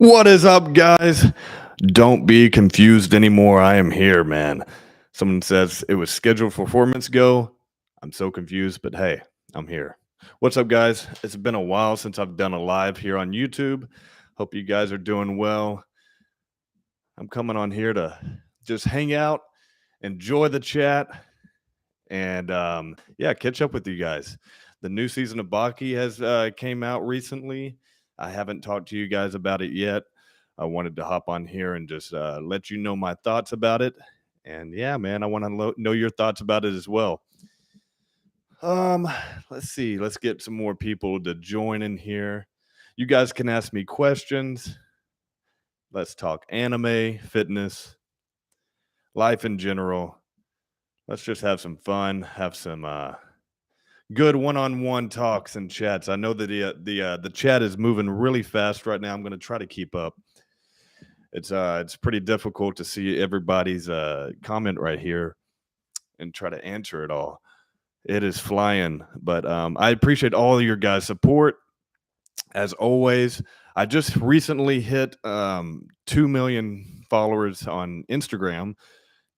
What is up, guys? Don't be confused anymore. I am here, man. Someone says it was scheduled for 4 minutes ago. I'm so confused, but hey, I'm here. What's up, guys? It's been a while since I've done a live here on YouTube. Hope you guys are doing well. I'm coming on here to just hang out, enjoy the chat, and yeah, catch up with you guys. The new season of Baki has came out recently. I haven't talked to you guys about it yet. I wanted to hop on here and just let you know my thoughts about it. And yeah, man, I want to know your thoughts about it as well. Um, let's see. Let's get some more people to join in here. You guys can ask me questions. Let's talk anime, fitness, life in general. Let's just have some fun, have some good one-on-one talks and chats. I know that the chat is moving really fast right now. I'm going to try to keep up. It's pretty difficult to see everybody's comment right here and try to answer it all. It is flying, but I appreciate all of your guys' support as always. I just recently hit 2 million followers on Instagram.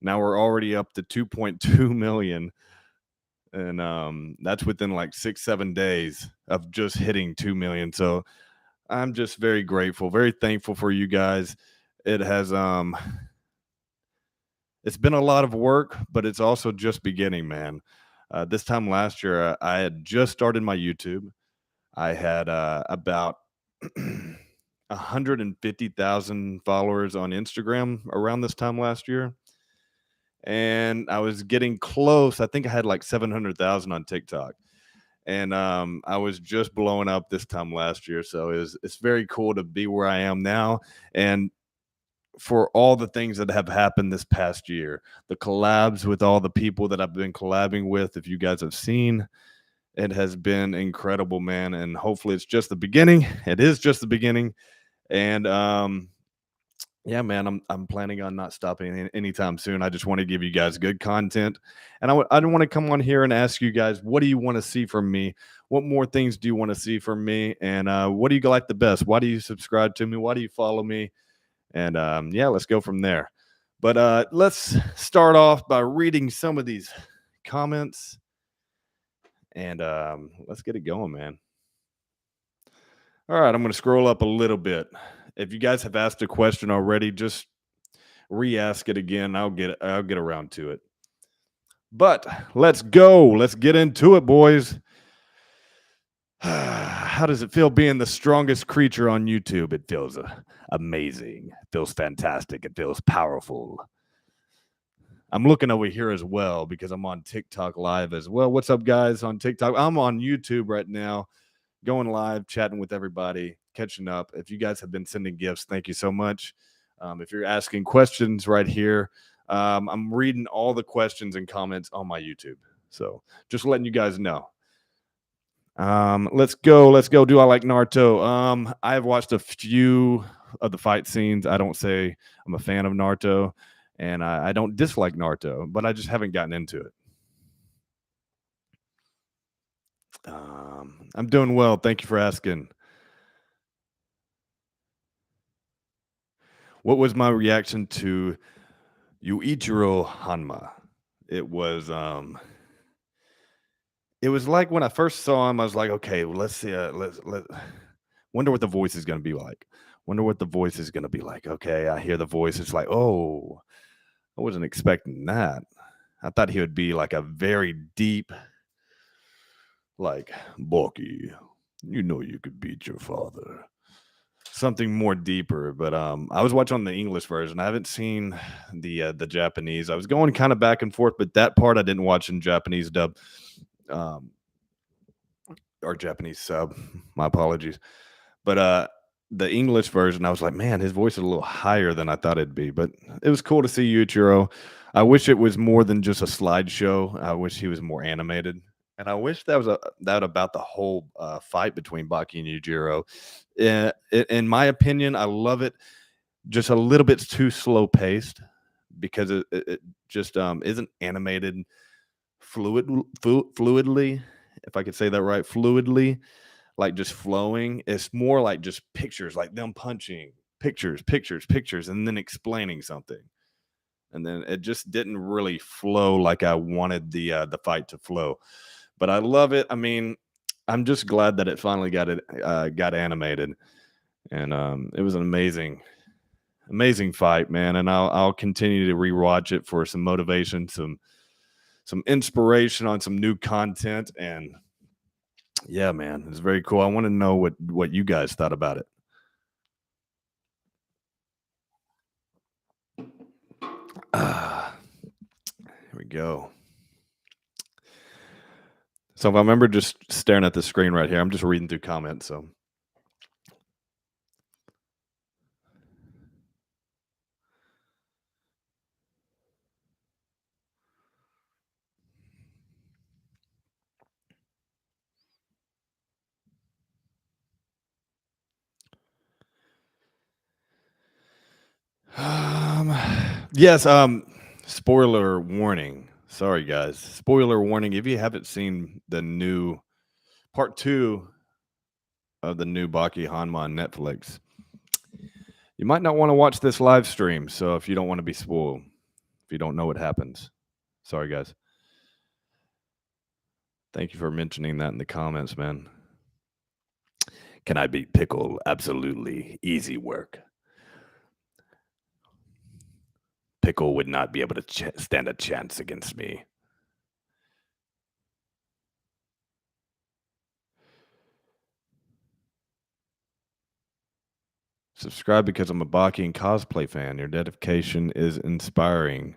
Now we're already up to 2.2 million, and that's within like 6-7 days of just hitting 2 million. So I'm just very grateful, very thankful for you guys. It has it's been a lot of work, but it's also just beginning, man. This time last year, I had just started my YouTube. I had about 150,000 followers on Instagram around this time last year, and I was getting close. I think I had like 700,000 on TikTok, and I was just blowing up this time last year. So it's very cool to be where I am now, and for all the things that have happened this past year, the collabs with all the people that I've been collabing with. If you guys have seen, it has been incredible, man. And hopefully it's just the beginning. It is just the beginning. And yeah, man, I'm planning on not stopping anytime soon. I just want to give you guys good content. And I don't want to come on here and ask you guys, what do you want to see from me? What more things do you want to see from me? And what do you like the best? Why do you subscribe to me? Why do you follow me? And yeah, let's go from there. But let's start off by reading some of these comments, and let's get it going, man. All right, I'm going to scroll up a little bit. If you guys have asked a question already, just re-ask it again. I'll get around to it. But let's go. Let's get into it, boys. How does it feel being the strongest creature on YouTube? It feels amazing. It feels fantastic. It feels powerful. I'm looking over here as well because I'm on TikTok live as well. What's up, guys, on TikTok? I'm on YouTube right now, going live, chatting with everybody, catching up. If you guys have been sending gifts, thank you so much. If you're asking questions right here, I'm reading all the questions and comments on my YouTube. So just letting you guys know. Let's go. Let's go. Do I like Naruto? I have watched a few of the fight scenes. I don't say I'm a fan of Naruto, and I don't dislike Naruto, but I just haven't gotten into it. I'm doing well. Thank you for asking. What was my reaction to yujirohanma? It was like when I first saw him, I was like, okay, well, let's see. Let wonder what the voice is going to be like. Wonder what the voice is going to be like. Okay, I hear the voice. It's like, oh, I wasn't expecting that. I thought he would be like a very deep, like, Baki, you know you could beat your father. Something more deeper. But I was watching the English version. I haven't seen the Japanese. I was going kind of back and forth, but that part I didn't watch in Japanese dub. Or Japanese sub. My apologies. But the English version, I was like, man, his voice is a little higher than I thought it'd be. But it was cool to see Yuichiro. I wish it was more than just a slideshow. I wish he was more animated. And I wish that was that about the whole fight between Baki and Yujiro. In my opinion, I love it. Just a little bit too slow paced because it just isn't animated fluidly, if I could say that right, fluidly, like just flowing. It's more like just pictures, like them punching, pictures, pictures, pictures, and then explaining something. And then it just didn't really flow like I wanted the fight to flow. But I love it. I mean, I'm just glad that it finally got animated, and it was an amazing fight, man. And I'll continue to rewatch it for some motivation, some inspiration on some new content, and yeah, man, it's very cool. I want to know what you guys thought about it. Ah, here we go. So if I remember just staring at the screen right here, I'm just reading through comments. So um, yes, spoiler warning. Sorry guys. Spoiler warning. If you haven't seen the new part 2 of the new Baki Hanma on Netflix, you might not want to watch this live stream. So if you don't want to be spoiled, if you don't know what happens. Sorry guys. Thank you for mentioning that in the comments, man. Can I beat Pickle? Absolutely. Easy work. Pickle would not be able to stand a chance against me. Subscribe because I'm a Baki and cosplay fan. Your dedication is inspiring.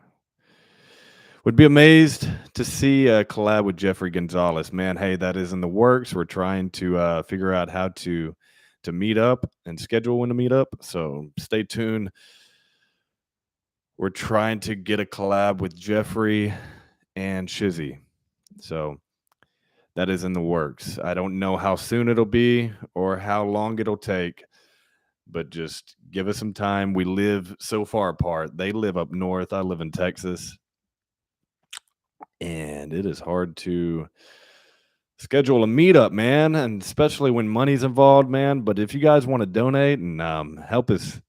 Would be amazed to see a collab with Jeffrey Gonzalez. Man, hey, that is in the works. We're trying to figure out how to meet up and schedule when to meet up. So stay tuned. We're trying to get a collab with Jeffrey and Shizzy. So that is in the works. I don't know how soon it'll be or how long it'll take, but just give us some time. We live so far apart. They live up north. I live in Texas. And it is hard to schedule a meetup, man, and especially when money's involved, man. But if you guys want to donate and help us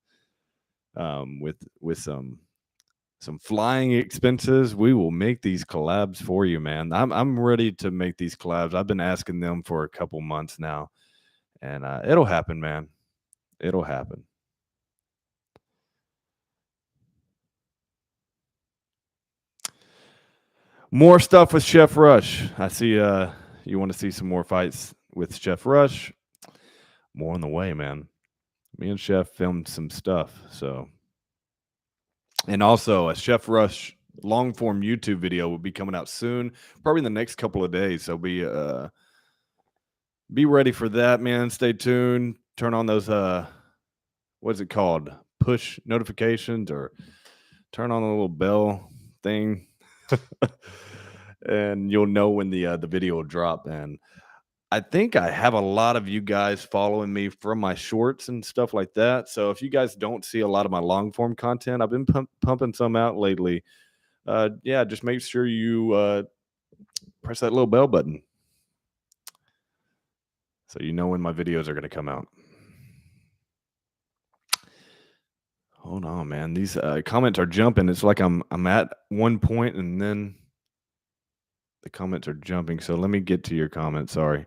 with some flying expenses, we will make these collabs for you, man. I'm ready to make these collabs. I've been asking them for a couple months now, and it'll happen, man. It'll happen. More stuff with Chef Rush. I see you want to see some more fights with Chef Rush. More on the way, man. Me and Chef filmed some stuff, so and also a Chef Rush long form YouTube video will be coming out soon, probably in the next couple of days. So be ready for that, man. Stay tuned. Turn on those what's it called? Push notifications or turn on the little bell thing. And you'll know when the video will drop. And I think I have a lot of you guys following me from my shorts and stuff like that. So if you guys don't see a lot of my long form content, I've been pumping some out lately. Yeah, just make sure you press that little bell button so you know when my videos are going to come out. Hold on, man. These comments are jumping. It's like I'm at one point and then the comments are jumping. So let me get to your comments. Sorry.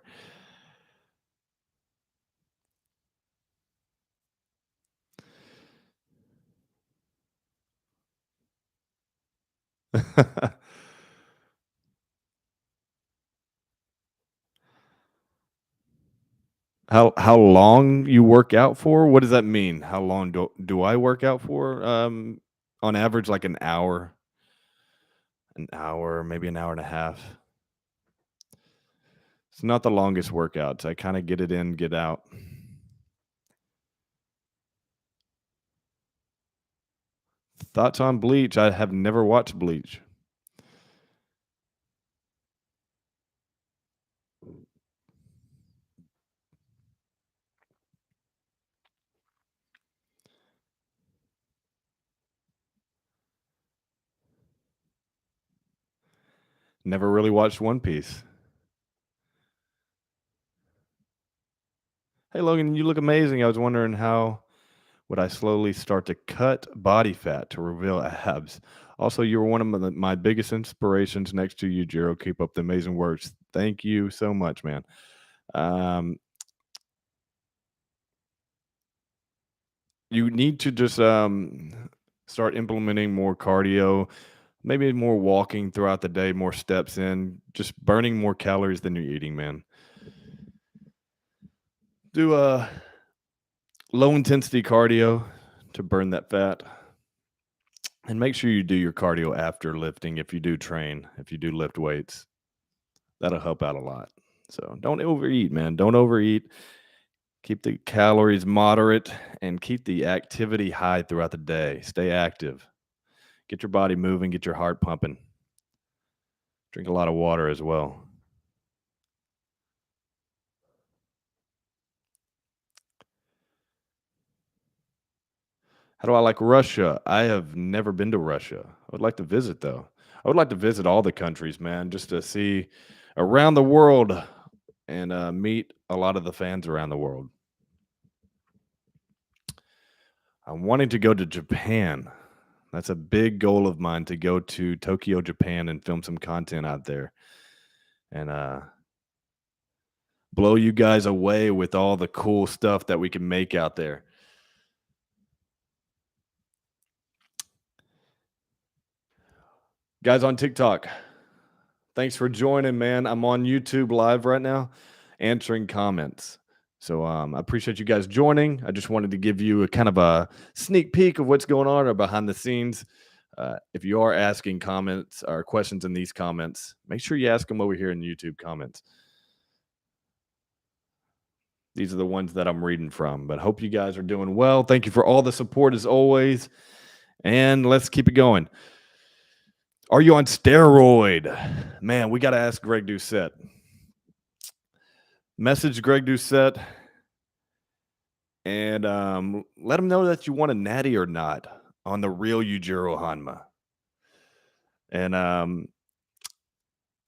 How long you work out for? What does that mean? How long do I work out for? On average, like an hour, maybe an hour and a half. It's not the longest workouts. I kind of get it in, get out. Thoughts on Bleach? I have never watched Bleach. Never really watched One Piece. Hey Logan, you look amazing. I was wondering Would I slowly start to cut body fat to reveal abs? Also, you were one of my biggest inspirations next to you, Jiro. Keep up the amazing works. Thank you so much, man. Um, you need to just start implementing more cardio, maybe more walking throughout the day, more steps in, just burning more calories than you're eating, man. Do low intensity cardio to burn that fat. And make sure you do your cardio after lifting if you do train, if you do lift weights. That'll help out a lot. So don't overeat, man. Don't overeat. Keep the calories moderate and keep the activity high throughout the day. Stay active. Get your body moving, get your heart pumping. Drink a lot of water as well. How do I like Russia? I have never been to Russia. I would like to visit though. I would like to visit all the countries, man, just to see around the world and meet a lot of the fans around the world. I'm wanting to go to Japan. That's a big goal of mine to go to Tokyo, Japan and film some content out there and blow you guys away with all the cool stuff that we can make out there. Guys on TikTok, thanks for joining, man. I'm on YouTube live right now answering comments. So I appreciate you guys joining. I just wanted to give you a kind of a sneak peek of what's going on or behind the scenes. If you are asking comments or questions in these comments, make sure you ask them over here in YouTube comments. These are the ones that I'm reading from, but hope you guys are doing well. Thank you for all the support as always. And let's keep it going. Are you on steroid? Man, we got to ask Greg Doucette. Message Greg Doucette and let him know that you want a natty or not on the real yujirohanma. And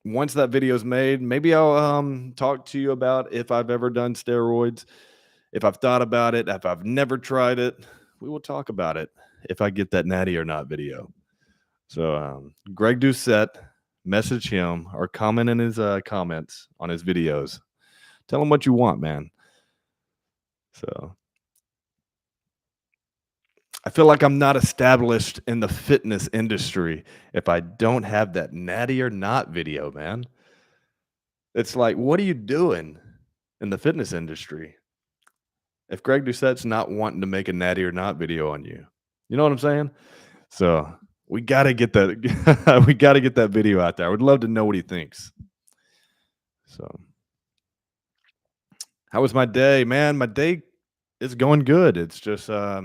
once that video is made, maybe I'll talk to you about if I've ever done steroids, if I've thought about it, if I've never tried it. We will talk about it if I get that natty or not video. So Greg Doucette, message him or comment in his comments on his videos. Tell him what you want, man. So I feel like I'm not established in the fitness industry if I don't have that natty or not video, man. It's like, what are you doing in the fitness industry if Greg Doucette's not wanting to make a natty or not video on you? You know what I'm saying? So we gotta get that. We gotta get that video out there. I would love to know what he thinks. So, how was my day, man? My day is going good. It's just I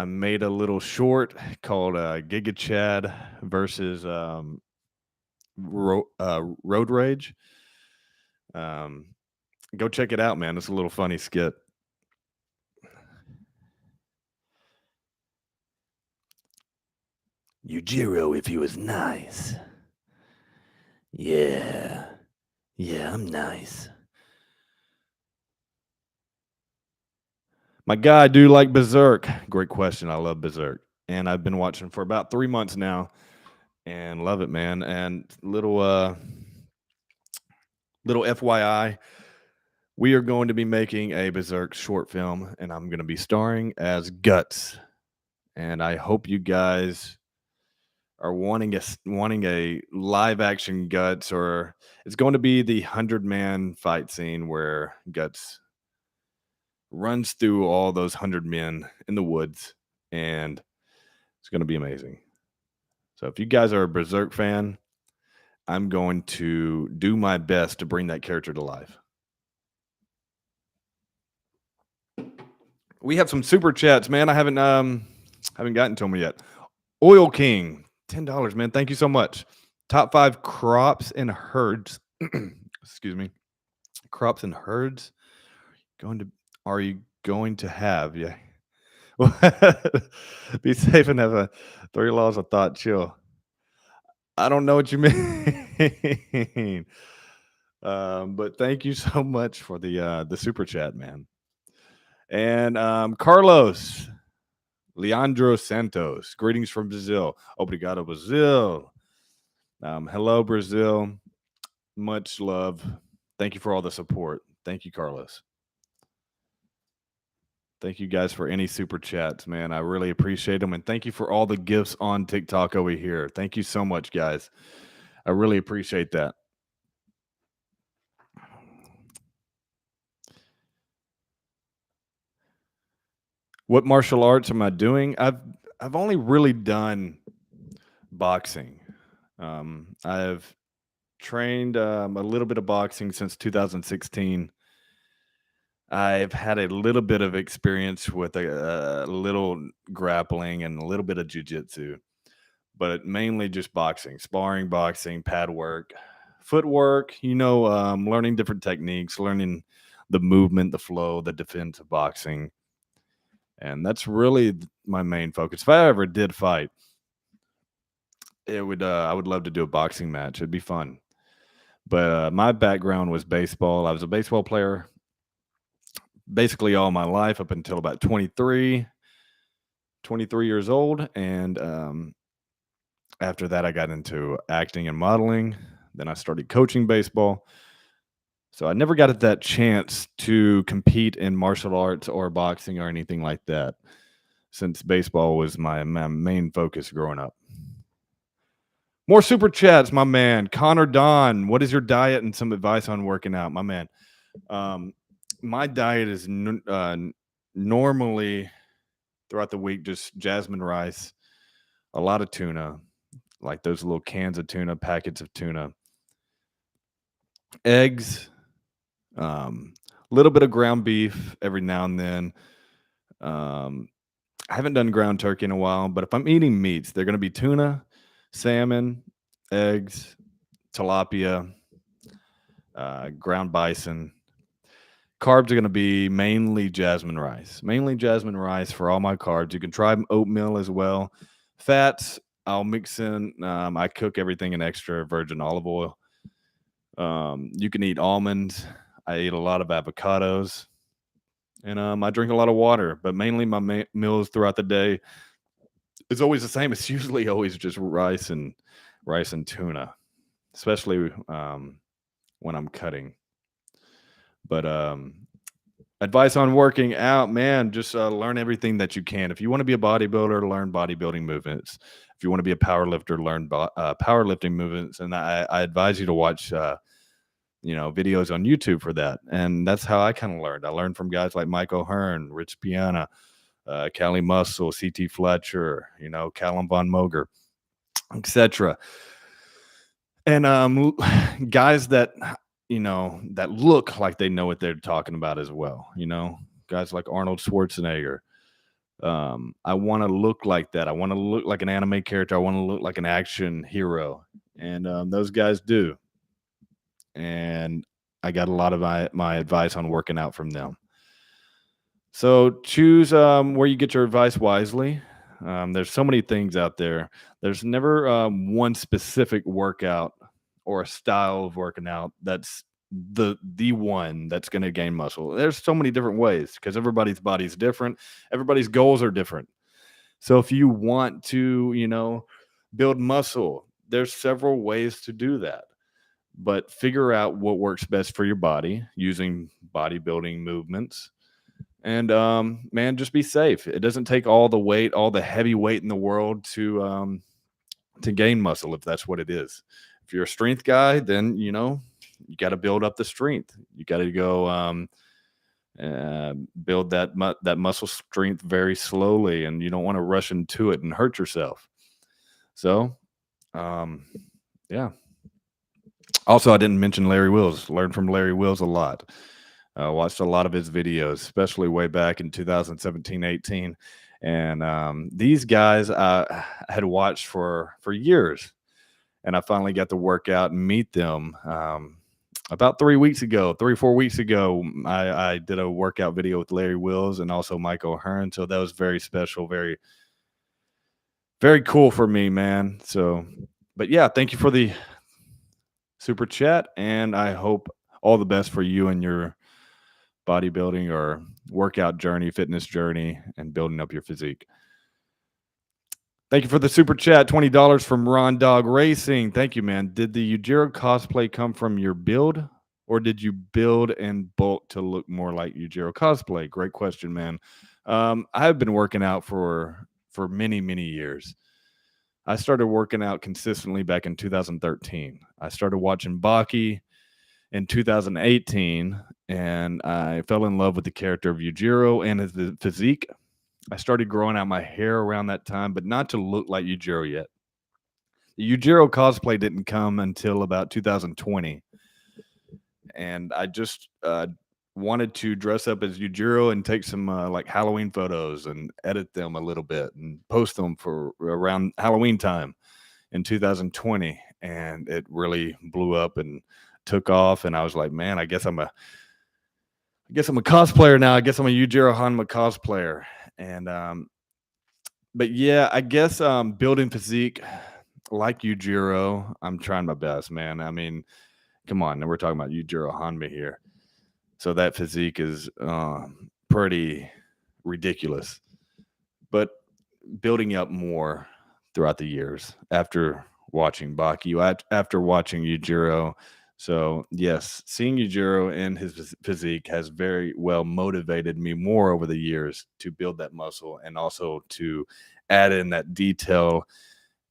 made a little short called Giga Chad versus Road Rage. Go check it out, man. It's a little funny skit. Yujiro, if he was nice. Yeah. Yeah, I'm nice. My guy, do you like Berserk? Great question. I love Berserk. And I've been watching for about 3 months now and love it, man. And little FYI, we are going to be making a Berserk short film and I'm going to be starring as Guts. And I hope you guys are wanting a live action Guts, or it's going to be the 100-man fight scene where Guts runs through all those 100 men in the woods, and it's going to be amazing. So if you guys are a Berserk fan, I'm going to do my best to bring that character to life. We have some super chats, man. I haven't gotten to them yet. Oil King, $10, man. Thank you so much. Top 5 crops and herds. Excuse me. Crops and herds. Are you going to have? Yeah. Be safe and have a 3 laws of thought. Chill. I don't know what you mean. But thank you so much for the super chat, man. And Carlos Leandro Santos, greetings from Brazil. Obrigado, Brazil. Hello, Brazil. Much love. Thank you for all the support. Thank you, Carlos. Thank you guys for any super chats, man. I really appreciate them. And thank you for all the gifts on TikTok over here. Thank you so much, guys. I really appreciate that. What martial arts am I doing? I've only really done boxing. I've trained a little bit of boxing since 2016. I've had a little bit of experience with a little grappling and a little bit of jujitsu, but mainly just boxing, sparring boxing, pad work, footwork, learning different techniques, learning the movement, the flow, the defense of boxing. And that's really my main focus. If I ever did fight, I would love to do a boxing match. It'd be fun. But my background was baseball. I was a baseball player basically all my life up until about 23 years old. And after that, I got into acting and modeling. Then I started coaching baseball. So I never got that chance to compete in martial arts or boxing or anything like that, since baseball was my main focus growing up. More super chats, my man. Connor Don, what is your diet and some advice on working out, my man? My diet is normally throughout the week just jasmine rice, a lot of tuna, like those little cans of tuna, packets of tuna, eggs, a little bit of ground beef every now and then. I haven't done ground turkey in a while, but if I'm eating meats, they're going to be tuna, salmon, eggs, tilapia, ground bison. Carbs are going to be mainly jasmine rice for all my carbs. You can try oatmeal as well. Fats, I'll mix in. I cook everything in extra virgin olive oil. You can eat almonds. I eat a lot of avocados, and I drink a lot of water. But mainly my meals throughout the day is always the same. It's usually always just rice and tuna, especially when I'm cutting. But advice on working out, man, just learn everything that you can. If you want to be a bodybuilder, learn bodybuilding movements. If you want to be a power lifter, learn powerlifting movements. And I advise you to watch videos on YouTube for that. And that's how I kind of learned. I learned from guys like Mike O'Hearn, Rich Piana, Cali Muscle, CT Fletcher, Callum Von Moger, etc. And guys that that look like they know what they're talking about as well. Guys like Arnold Schwarzenegger. I want to look like that. I want to look like an anime character. I want to look like an action hero. And those guys do. And I got a lot of my advice on working out from them. So choose where you get your advice wisely. There's so many things out there. There's never one specific workout or a style of working out that's the one that's going to gain muscle. There's so many different ways because everybody's body's different. Everybody's goals are different. So if you want to, build muscle, there's several ways to do that. But figure out what works best for your body using bodybuilding movements. And man, just be safe. It doesn't take all the weight, all the heavy weight in the world to gain muscle if that's what it is. If you're a strength guy, then you got to build up the strength. You got to go build that muscle strength very slowly, and you don't want to rush into it and hurt yourself. So, yeah. Also, I didn't mention Larry Wills. Learned from Larry Wills a lot. Watched a lot of his videos, especially way back in 2017, 18. And these guys I had watched for years. And I finally got to work out and meet them. About 3 weeks ago, 3 or 4 weeks ago, I did a workout video with Larry Wills and also Mike O'Hearn. So that was very special, very, very cool for me, man. So, but yeah, thank you for the super chat. And I hope all the best for you and your bodybuilding or workout journey, fitness journey, and building up your physique. Thank you for the super chat, $20 from Ron Dog Racing. Thank you, man. Did the Yujiro cosplay come from your build, or did you build and bulk to look more like Yujiro cosplay? Great question, man. I've been working out for many, many years. I started working out consistently back in 2013. I started watching Baki in 2018, and I fell in love with the character of Yujiro and his physique. I started growing out my hair around that time, but not to look like Yujiro yet. The Yujiro cosplay didn't come until about 2020. And I just wanted to dress up as Yujiro and take some like Halloween photos and edit them a little bit and post them for around Halloween time in 2020. And it really blew up and took off. And I was like, man, I guess I'm a cosplayer now. I guess I'm a yujirohanma cosplayer. And but yeah, I guess building physique like Yujiro, I'm trying my best, man. I mean, come on, we're talking about yujirohanma here. So that physique is pretty ridiculous. But building up more throughout the years after watching Baki, after watching Yujiro. So yes, seeing Yujiro and his physique has very well motivated me more over the years to build that muscle and also to add in that detail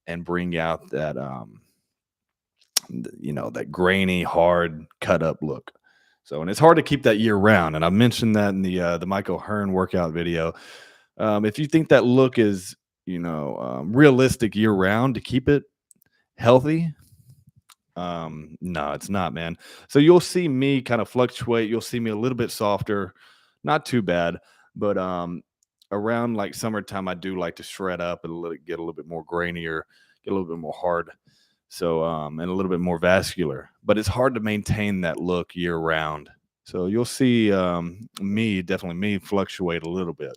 and bring out that that grainy, hard, cut up look. So, and it's hard to keep that year round. And I mentioned that in the Michael Hearn workout video. If you think that look is realistic year round to keep it healthy, no, it's not, man. So you'll see me kind of fluctuate. You'll see me a little bit softer, not too bad, but around like summertime, I do like to shred up and get a little bit more grainier, get a little bit more hard. So and a little bit more vascular, but it's hard to maintain that look year round. So you'll see me fluctuate a little bit.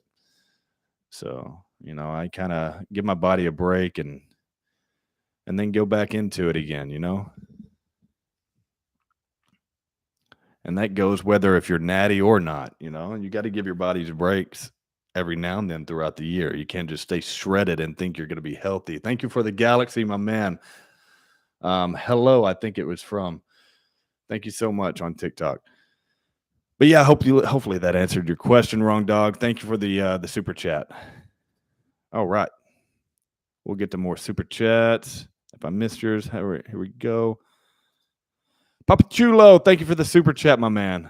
So, I kind of give my body a break and then go back into it again. And that goes whether if you're natty or not, you got to give your bodies breaks every now and then throughout the year. You can't just stay shredded and think you're going to be healthy. Thank you for the galaxy, my man. Hello, I think it was from. Thank you so much on TikTok. But yeah, hopefully that answered your question, Wrong Dog. Thank you for the super chat. All right. We'll get to more super chats. If I missed yours, here we go. Papa Chulo, thank you for the super chat, my man.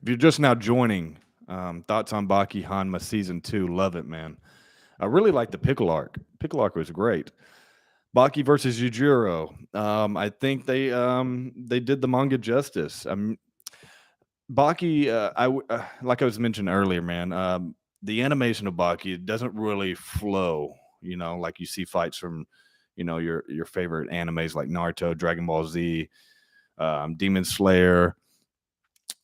If you're just now joining, thoughts on Baki Hanma Season 2. Love it, man. I really like the pickle arc. Pickle arc was great. Baki versus Yujiro. I think they did the manga justice. Baki, like I was mentioning earlier, man. The animation of Baki doesn't really flow, like you see fights from, your favorite animes like Naruto, Dragon Ball Z, Demon Slayer,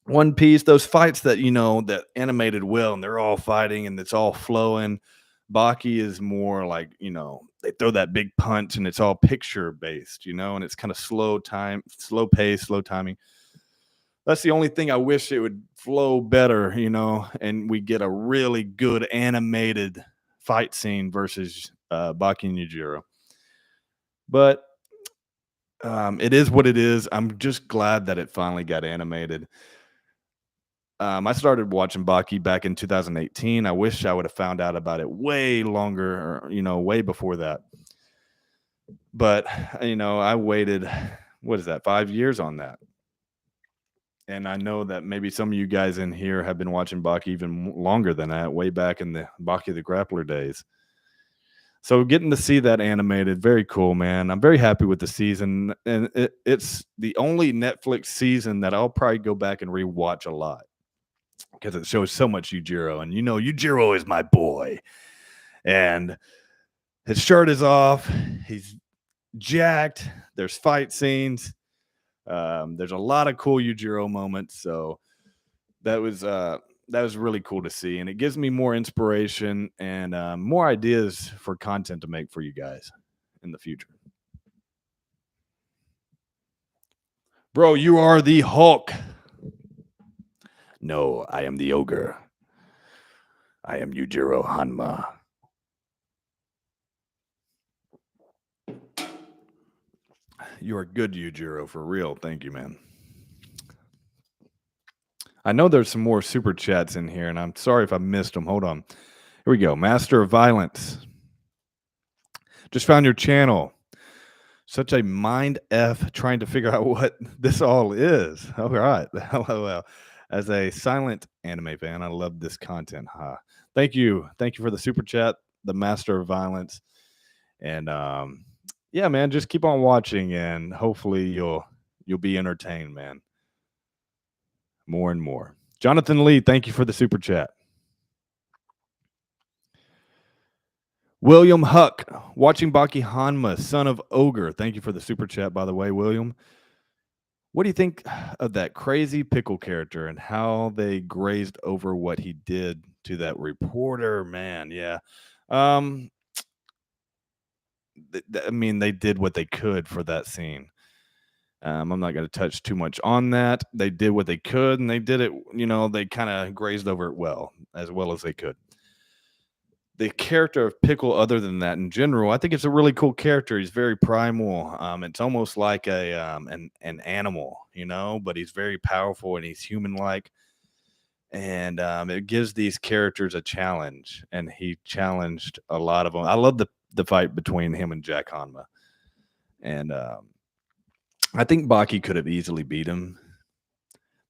One Piece. Those fights that that animated well, and they're all fighting and it's all flowing. Baki is more like, they throw that big punch and it's all picture based, and it's kind of slow pace, slow timing. That's the only thing I wish it would flow better, and we get a really good animated fight scene versus Baki and Yujiro. But it is what it is. I'm just glad that it finally got animated. I started watching Baki back in 2018. I wish I would have found out about it way longer, or, way before that. But, I waited, 5 years on that. And I know that maybe some of you guys in here have been watching Baki even longer than that, way back in the Baki the Grappler days. So getting to see that animated, very cool, man. I'm very happy with the season. And it's the only Netflix season that I'll probably go back and rewatch a lot because it shows so much Yujiro. And Yujiro is my boy. And his shirt is off. He's jacked. There's fight scenes. There's a lot of cool Yujiro moments. So that was that was really cool to see, and it gives me more inspiration and more ideas for content to make for you guys in the future. Bro, you are the Hulk. No, I am the Ogre. I am Yujirohanma. You are good, Yujiro, for real. Thank you, man. I know there's some more super chats in here, and I'm sorry if I missed them. Hold on. Here we go. Master of Violence. Just found your channel. Such a mind F trying to figure out what this all is. All right. LOL. As a silent anime fan, I love this content. Huh. Thank you. Thank you for the super chat, the Master of Violence. And yeah, man, just keep on watching and hopefully you'll be entertained, man. More and more. Jonathan Lee, thank you for the super chat. William Huck, watching Baki Hanma, son of Ogre. Thank you for the super chat, by the way, William. What do you think of that crazy pickle character and how they grazed over what he did to that reporter? Man, yeah. I mean, they did what they could for that scene. I'm not going to touch too much on that. They did what they could, and they did it, they kind of grazed over it well as they could. The character of Pickle, other than that, in general, I think it's a really cool character. He's very primal. It's almost like an animal, but he's very powerful and he's human-like. And it gives these characters a challenge, and he challenged a lot of them. I love the fight between him and Jack Hanma, and I think Baki could have easily beat him.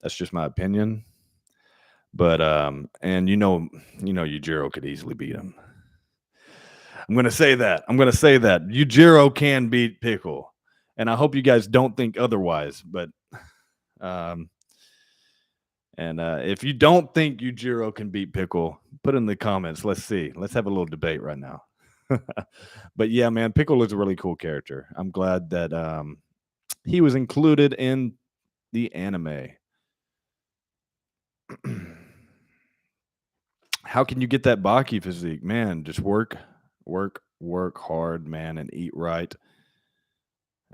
That's just my opinion. But and Yujiro could easily beat him. I'm gonna say that. Yujiro can beat Pickle, and I hope you guys don't think otherwise. But if you don't think Yujiro can beat Pickle, put in the comments. Let's see. Let's have a little debate right now. But yeah, man, Pickle is a really cool character. I'm glad that he was included in the anime. How can you get that Baki physique? Man, just work hard, man, and eat right,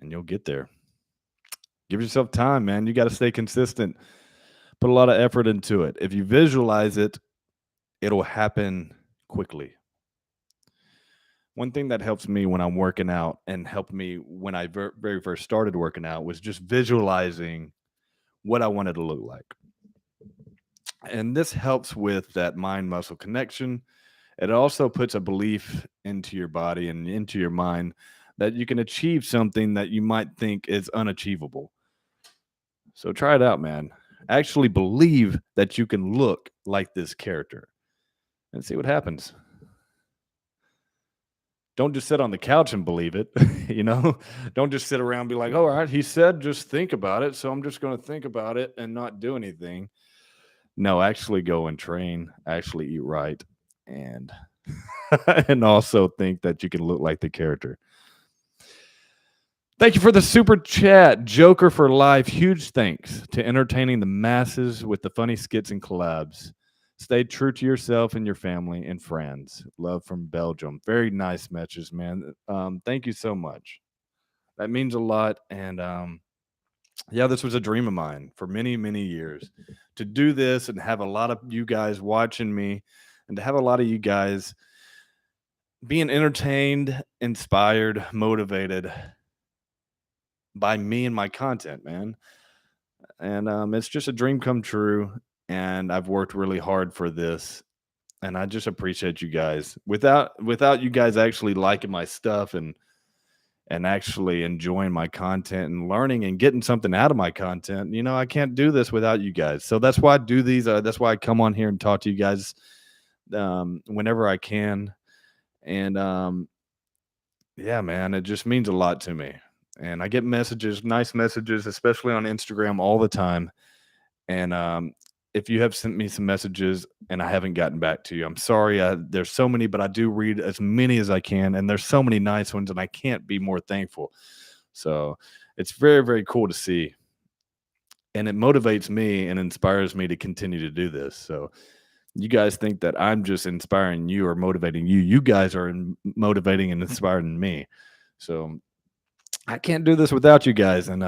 and you'll get there. Give yourself time, man. You got to stay consistent. Put a lot of effort into it. If you visualize it, it'll happen quickly. One thing that helps me when I'm working out and helped me when I very first started working out was just visualizing what I wanted to look like. And this helps with that mind-muscle connection. It also puts a belief into your body and into your mind that you can achieve something that you might think is unachievable. So try it out, man. Actually believe that you can look like this character and see what happens. Don't just sit on the couch and believe it, Don't just sit around and be like, all right, he said just think about it, so I'm just going to think about it and not do anything. No, actually go and train, actually eat right, and and also think that you can look like the character. Thank you for the super chat, Joker for life. Huge thanks to entertaining the masses with the funny skits and collabs. Stay true to yourself and your family and friends. Love from Belgium. Very nice messages, man. Thank you so much. That means a lot. And yeah, this was a dream of mine for many, many years to do this and have a lot of you guys watching me and to have a lot of you guys being entertained, inspired, motivated by me and my content, man. And it's just a dream come true. And I've worked really hard for this. And I just appreciate you guys. Without you guys actually liking my stuff and actually enjoying my content and learning and getting something out of my content, I can't do this without you guys. So that's why I do these. That's why I come on here and talk to you guys whenever I can. And yeah, man, it just means a lot to me. And I get messages, nice messages, especially on Instagram all the time. And if you have sent me some messages and I haven't gotten back to you, I'm sorry. There's so many, but I do read as many as I can. And there's so many nice ones, and I can't be more thankful. So it's very, very cool to see. And it motivates me and inspires me to continue to do this. So You guys think that I'm just inspiring you or motivating you. You guys are motivating and inspiring me. So I can't do this without you guys, and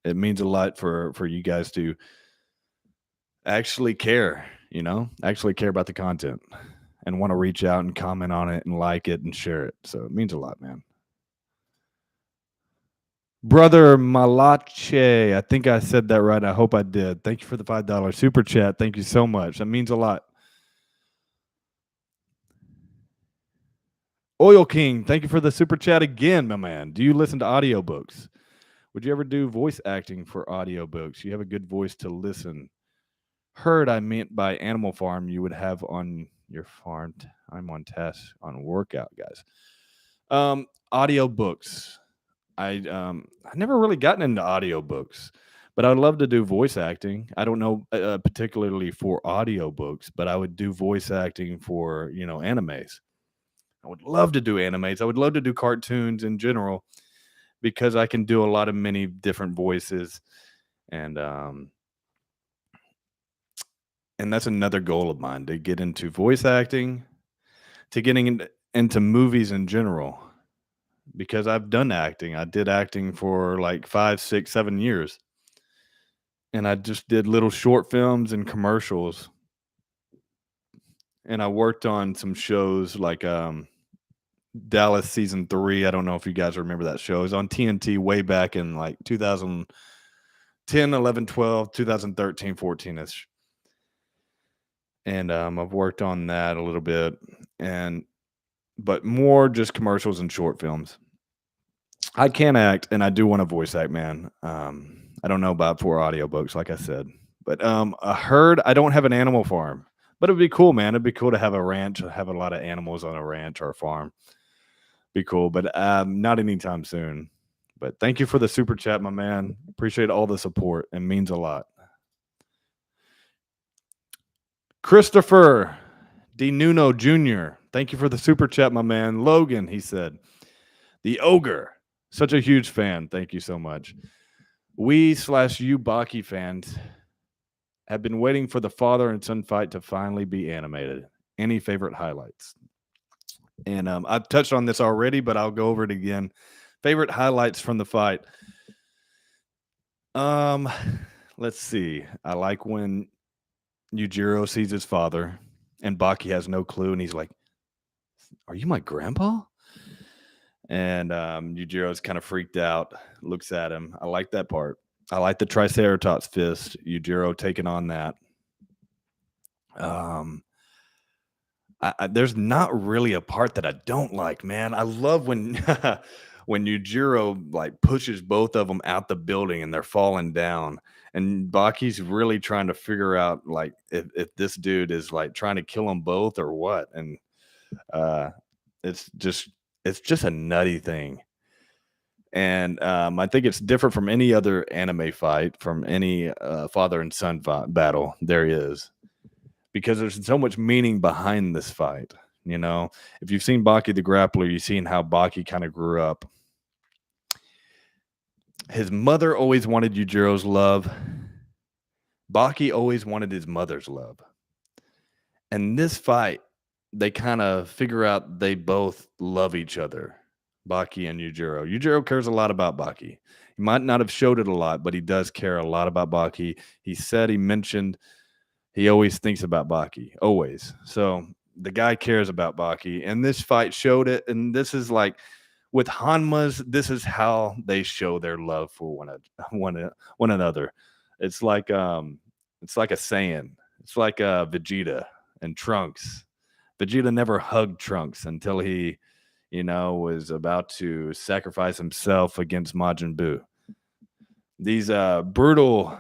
it means a lot for you guys to actually care. Actually care about the content and want to reach out and comment on it and like it and share it. So it means a lot, man. Brother Malache, I think I said that right. I hope I did. Thank you for the $5 super chat. Thank you so much. That means a lot. Oil King, thank you for the super chat again, my man. Do you listen to audiobooks? Would you ever do voice acting for audiobooks? You have a good voice to listen. Heard I meant by Animal Farm you would have on your farm. I'm on task on workout, guys. Audiobooks. I never really gotten into audiobooks, but I'd love to do voice acting. I don't know particularly for audiobooks, but I would do voice acting for, animes. I would love to do animes. I would love to do cartoons in general because I can do a lot of many different voices, and and that's another goal of mine, to get into voice acting, to getting into movies in general, because I've done acting. I did acting for like 5, 6, 7 years, and I just did little short films and commercials, and I worked on some shows like Dallas season 3. I don't know if you guys remember that show. It was on TNT way back in like 2010, 11, 12, 2013, 14ish. And I've worked on that a little bit, but more just commercials and short films. I can act, and I do want to voice act, man. I don't know about for audiobooks, like I said, but I heard I don't have an animal farm, but it'd be cool, man. It'd be cool to have a ranch, have a lot of animals on a ranch or a farm. Be cool, but not anytime soon. But thank you for the super chat, my man. Appreciate all the support. It means a lot. Christopher D. Nuno Jr., thank you for the super chat, my man. Logan, he said, the Ogre, such a huge fan. Thank you so much. We/you Baki fans have been waiting for the father and son fight to finally be animated. Any favorite highlights? And I've touched on this already, but I'll go over it again. Favorite highlights from the fight. Let's see. I like when Yujiro sees his father and Baki has no clue, and he's like, "Are you my grandpa?" And Yujiro's kind of freaked out, looks at him. I like that part. I like the Triceratops fist, Yujiro taking on that. There's not really a part that I don't like, man. I love when when Yujiro like pushes both of them out the building and they're falling down, and Baki's really trying to figure out like if this dude is like trying to kill them both or what, and uh, it's just it's just a nutty thing. And I think it's different from any other anime fight, from any father and son battle there is, because there's so much meaning behind this fight. If you've seen Baki the Grappler, you've seen how Baki kind of grew up. His mother always wanted Yujiro's love. Baki always wanted his mother's love. And this fight, they kind of figure out they both love each other, Baki and Yujiro. Yujiro cares a lot about Baki. He might not have showed it a lot, but he does care a lot about Baki. He mentioned he always thinks about Baki, always. So the guy cares about Baki, and this fight showed it. And this is like with Hanmas, this is how they show their love for one another. It's like a saying. It's like Vegeta and Trunks. Vegeta never hugged Trunks until he, was about to sacrifice himself against Majin Buu. These brutal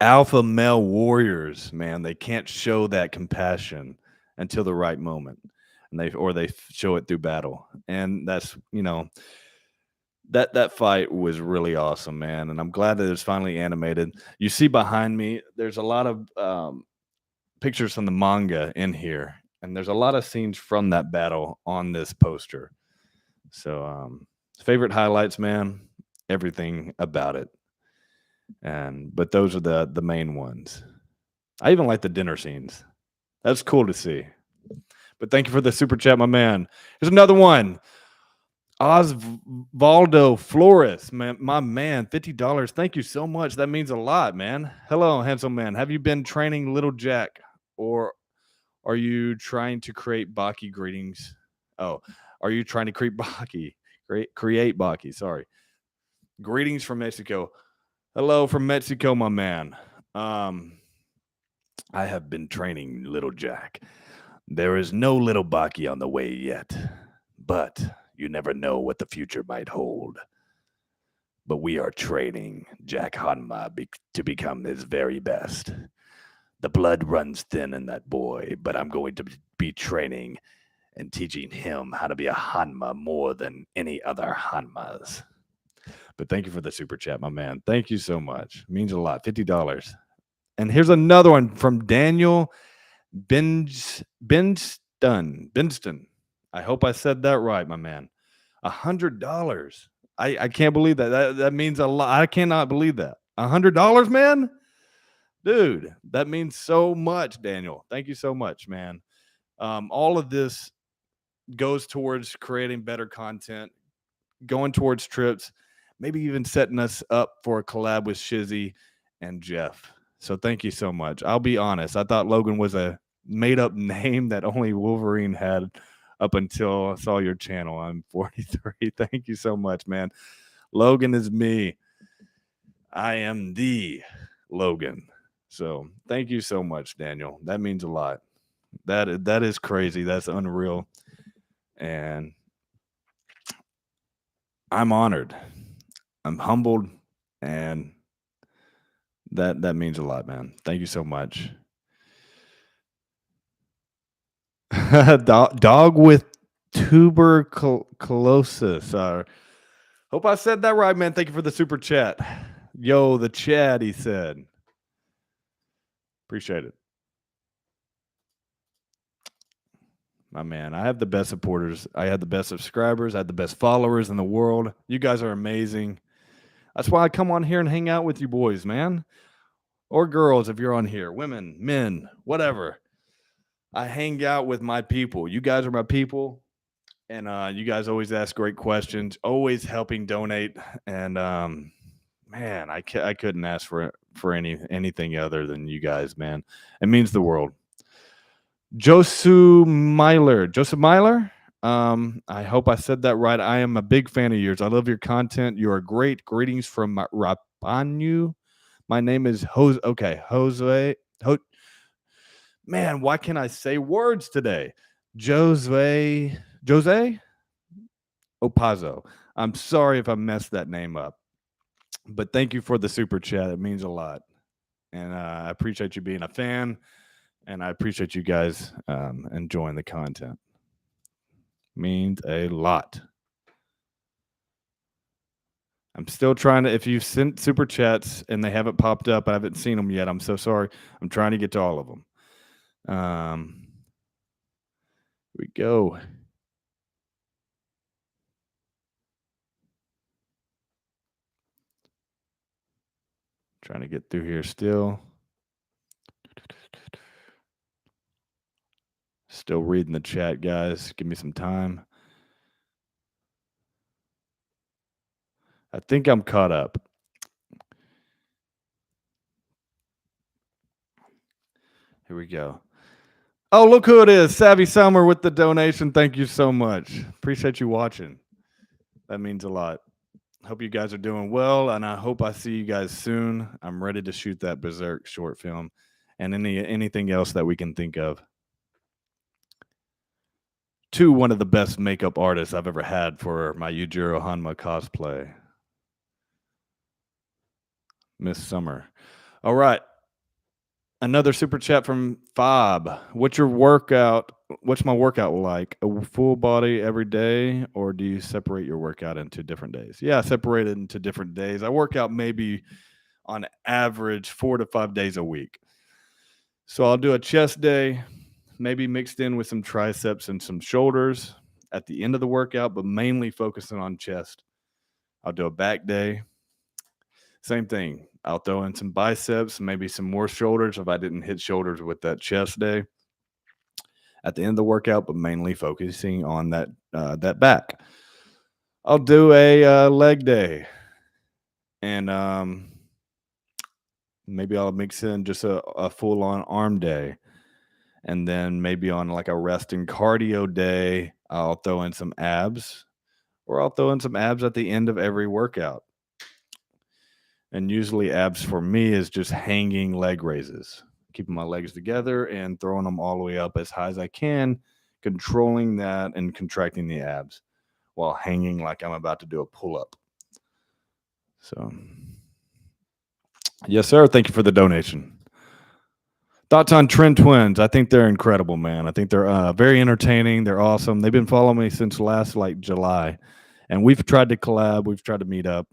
alpha male warriors, man, they can't show that compassion until the right moment, and they show it through battle. And that's that fight was really awesome, man, and I'm glad that it's finally animated. You see behind me, there's a lot of pictures from the manga in here, and there's a lot of scenes from that battle on this poster. So favorite highlights, man, everything about it. But those are the main ones. I even like the dinner scenes. That's cool to see. But thank you for the super chat, my man. Here's another one. Osvaldo Flores, man, my man, $50. Thank you so much. That means a lot, man. Hello, handsome man. Have you been training Little Jack, or are you trying to create baki greetings? Oh, are you trying to create baki? Create baki. Sorry. Greetings from Mexico. Hello from Mexico, my man. I have been training Little Jack. There is no little baki on the way yet, but you never know what the future might hold. But we are training Jack Hanma to become his very best. The blood runs thin in that boy, but I'm going to be training and teaching him how to be a Hanma more than any other Hanmas. But thank you for the super chat, my man. Thank you so much. It means a lot. $50. And here's another one from Daniel Binston. I hope I said that right, my man. $100. I can't believe that. That means a lot. I cannot believe that. $100, man? Dude, that means so much, Daniel. Thank you so much, man. All of this goes towards creating better content, going towards trips, maybe even setting us up for a collab with Shizzy and Jeff. So thank you so much. I'll be honest. I thought Logan was a made up name that only Wolverine had up until I saw your channel. I'm 43. Thank you so much, man. Logan is me. I am the Logan. So thank you so much, Daniel. That means a lot. That is crazy. That's unreal. And I'm honored. I'm humbled, and that means a lot, man. Thank you so much. Dog with tuberculosis. Hope I said that right, man. Thank you for the super chat. Yo, the chat, he said. Appreciate it. My man, I have the best supporters. I have the best subscribers. I have the best followers in the world. You guys are amazing. That's why I come on here and hang out with you boys, man. Or girls, if you're on here. Women, men, whatever. I hang out with my people. You guys are my people. And you guys always ask great questions, always helping donate. And man, I couldn't ask for anything other than you guys, man. It means the world. Joseph Myler. I hope I said that right. I am a big fan of yours. I love your content. You are great. Greetings from Rapanu. My name is Jose. Okay, Jose. Man, why can't I say words today? Jose Opazo. I'm sorry if I messed that name up, but thank you for the super chat. It means a lot, and I appreciate you being a fan, and I appreciate you guys enjoying the content. Means a lot. I'm still trying to. If you've sent super chats and they haven't popped up, I haven't seen them yet. I'm so sorry. I'm trying to get to all of them. Here we go. Trying to get through here still. Still reading the chat, guys. Give me some time. I think I'm caught up. Here we go. Oh, look who it is. Savvy Summer with the donation. Thank you so much. Appreciate you watching. That means a lot. Hope you guys are doing well, and I hope I see you guys soon. I'm ready to shoot that Berserk short film and anything else that we can think of. To one of the best makeup artists I've ever had for my yujirohanma cosplay. Miss Summer. All right. Another super chat from Fob. What's my workout like? A full body every day, or do you separate your workout into different days? Yeah, separate it into different days. I work out maybe on average 4 to 5 days a week. So I'll do a chest day, maybe mixed in with some triceps and some shoulders at the end of the workout, but mainly focusing on chest. I'll do a back day. Same thing. I'll throw in some biceps, maybe some more shoulders if I didn't hit shoulders with that chest day at the end of the workout, but mainly focusing on that back. I'll do a leg day, and maybe I'll mix in just a full on arm day, and then maybe on like a rest and cardio day, I'll throw in some abs, or I'll throw in some abs at the end of every workout. And usually, abs for me is just hanging leg raises, keeping my legs together and throwing them all the way up as high as I can, controlling that and contracting the abs while hanging like I'm about to do a pull up. So, yes, sir. Thank you for the donation. Thoughts on Trend Twins? I think they're incredible, man. I think they're very entertaining. They're awesome. They've been following me since last like July, and we've tried to collab. We've tried to meet up.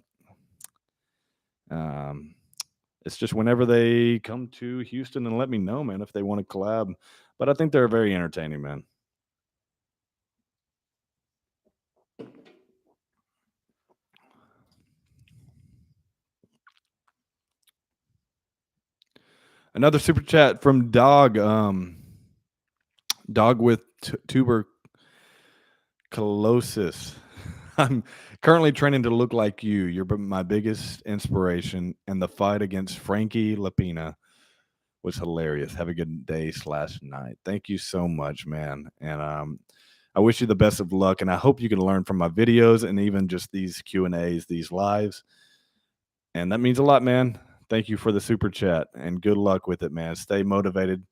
It's just whenever they come to Houston and let me know, man, if they want to collab. But I think they're very entertaining, man. Another super chat from Dog. Dog with tuberculosis. I'm currently training to look like you. You're my biggest inspiration, and the fight against Frankie Lapina was hilarious. Have a good day/night. Thank you so much, man. And I wish you the best of luck, and I hope you can learn from my videos and even just these Q&As, these lives. And that means a lot, man. Thank you for the super chat, and good luck with it, man. Stay motivated,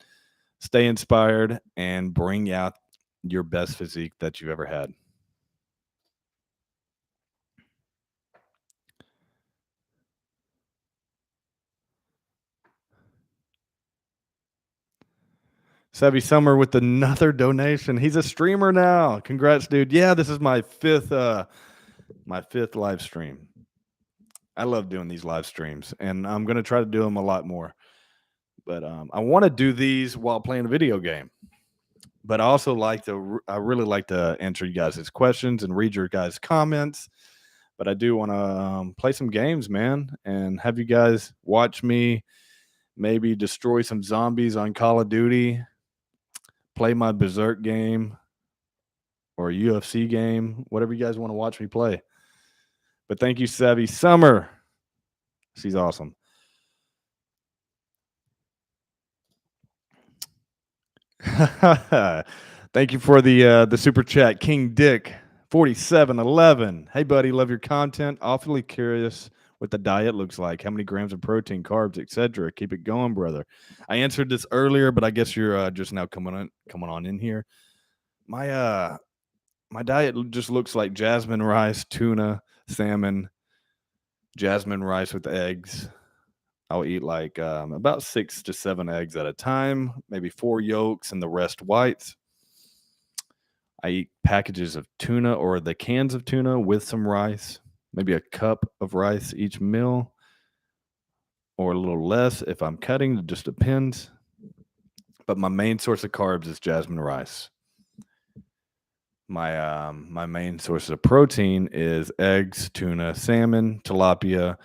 stay inspired, and bring out your best physique that you've ever had. Savvy Summer with another donation. He's a streamer now. Congrats, dude. Yeah, this is my fifth live stream. I love doing these live streams, and I'm gonna try to do them a lot more. But I want to do these while playing a video game. But I also I really like to answer you guys' questions and read your guys' comments. But I do want to play some games, man, and have you guys watch me maybe destroy some zombies on Call of Duty, play my Berserk game or a UFC game, whatever you guys want to watch me play. But thank you, Savvy Summer. She's awesome. Thank you for the super chat, King Dick 4711. Hey buddy, love your content. Awfully curious what the diet looks like. How many grams of protein, carbs, etc. Keep it going, brother. I answered this earlier, but I guess you're just now coming on in here. My diet just looks like jasmine rice, tuna, salmon, jasmine rice with eggs. I'll eat like about 6 to 7 eggs at a time, maybe 4 yolks and the rest whites. I eat packages of tuna or the cans of tuna with some rice, maybe a cup of rice each meal, or a little less if I'm cutting. It just depends. But my main source of carbs is jasmine rice. My main source of protein is eggs, tuna, salmon, tilapia,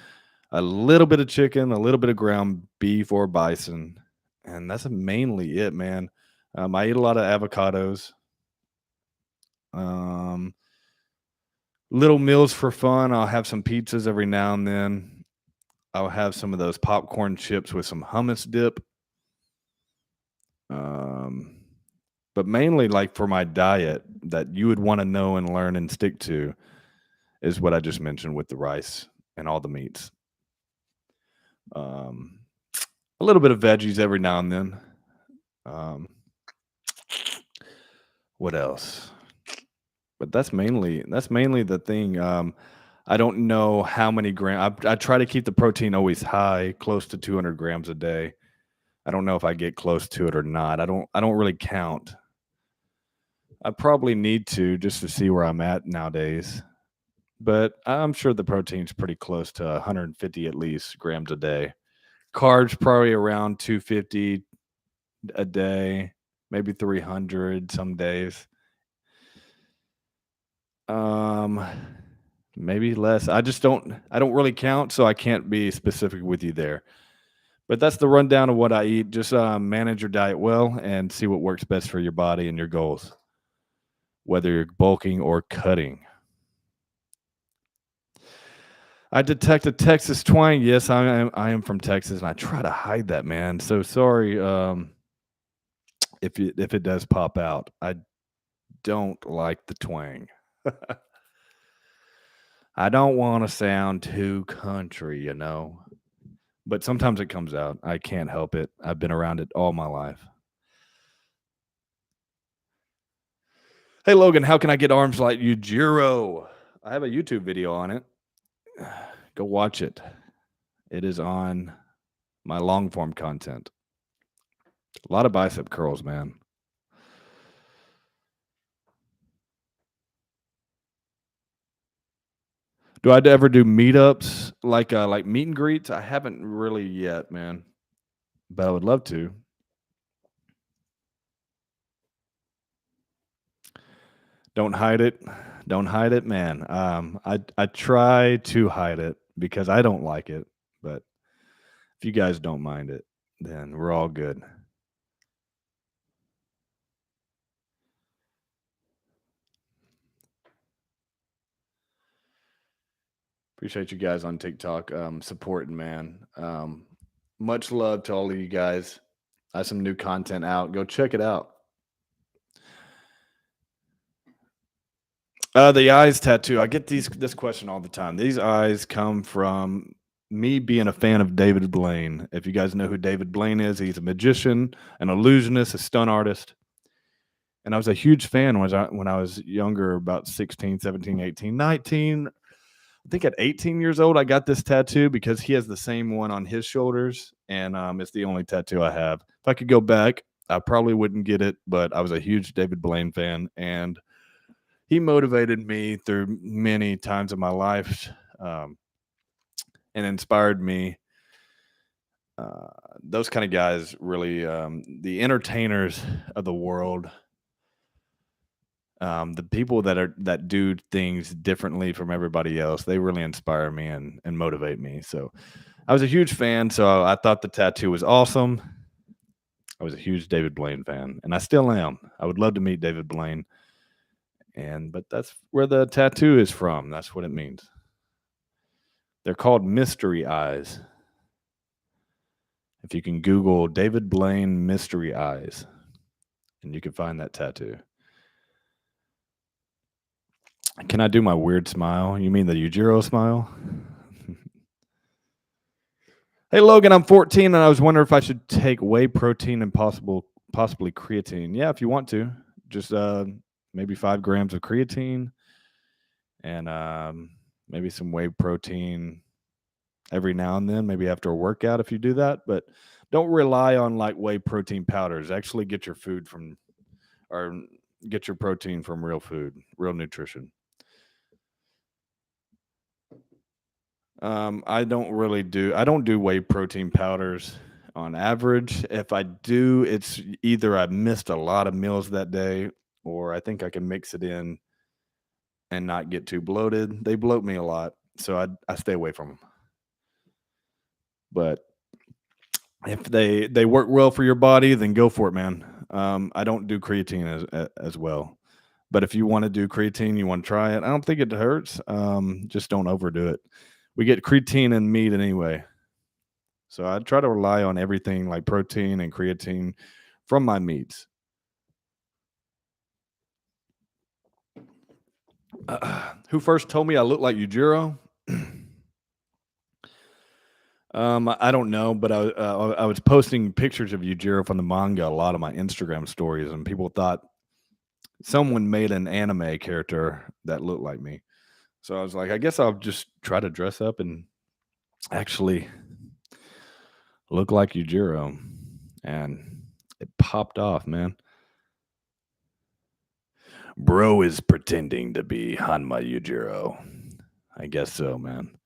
a little bit of chicken, a little bit of ground beef or bison, and that's mainly it, man. I eat a lot of avocados. Little meals for fun. I'll have some pizzas every now and then. I'll have some of those popcorn chips with some hummus dip. But mainly, like for my diet that you would want to know and learn and stick to, is what I just mentioned with the rice and all the meats. A little bit of veggies every now and then. What else? But that's mainly the thing. I don't know how many grams. I try to keep the protein always high, close to 200 grams a day. I don't know if I get close to it or not. I don't really count. I probably need to just to see where I'm at nowadays. But I'm sure the protein's pretty close to 150 at least grams a day. Carbs probably around 250 a day, maybe 300 some days. maybe less. I don't really count, so I can't be specific with you there. But that's the rundown of what I eat. Just manage your diet well and see what works best for your body and your goals, whether you're bulking or cutting. I detect a Texas twang. Yes, I am from Texas, and I try to hide that, man. So sorry if it does pop out. I don't like the twang. I don't want to sound too country, but sometimes it comes out. I can't help it. I've been around it all my life. Hey Logan, how can I get arms like Yujiro? I have a YouTube video on it. Go watch it. It is on my long form content. A lot of bicep curls, man. Do I ever do meetups like meet and greets? I haven't really yet, man, but I would love to. Don't hide it. Don't hide it, man. I try to hide it because I don't like it, but if you guys don't mind it, then we're all good. Appreciate you guys on TikTok supporting, man. Much love to all of you guys. I have some new content out. Go check it out. The eyes tattoo. I get this question all the time. These eyes come from me being a fan of David Blaine. If you guys know who David Blaine is, he's a magician, an illusionist, a stunt artist. And I was a huge fan when I was younger, about 16, 17, 18, 19. I think at 18 years old, I got this tattoo because he has the same one on his shoulders, and it's the only tattoo I have. If I could go back, I probably wouldn't get it, but I was a huge David Blaine fan, and he motivated me through many times of my life, um, and inspired me. Uh, those kind of guys really, the entertainers of the world, the people that do things differently from everybody else, they really inspire me and motivate me. So I was a huge fan. So I thought the tattoo was awesome. I was a huge David Blaine fan, and I still am. I would love to meet David Blaine, but that's where the tattoo is from. That's what it means. They're called mystery eyes. If you can Google David Blaine mystery eyes, and you can find that tattoo. Can I do my weird smile? You mean the Yujiro smile? Hey Logan, I'm 14 and I was wondering if I should take whey protein and possibly creatine. Yeah, if you want to. Just maybe 5 grams of creatine and maybe some whey protein every now and then, maybe after a workout if you do that. But don't rely on like whey protein powders. Actually get your food from or get your protein from real food, real nutrition. I don't do whey protein powders on average. If I do, it's either I missed a lot of meals that day or I think I can mix it in and not get too bloated. They bloat me a lot, so I stay away from them. But if they work well for your body, then go for it, man. I don't do creatine as well. But if you want to do creatine, you want to try it. I don't think it hurts. Just don't overdo it. We get creatine in meat anyway. So I try to rely on everything like protein and creatine from my meats. Who first told me I look like Yujiro? I don't know, but I was posting pictures of Yujiro from the manga a lot of my Instagram stories, and people thought someone made an anime character that looked like me. So I was like, I guess I'll just try to dress up and actually look like Yujiro, and it popped off, man. Bro is pretending to be Hanma Yujiro. I guess so, man.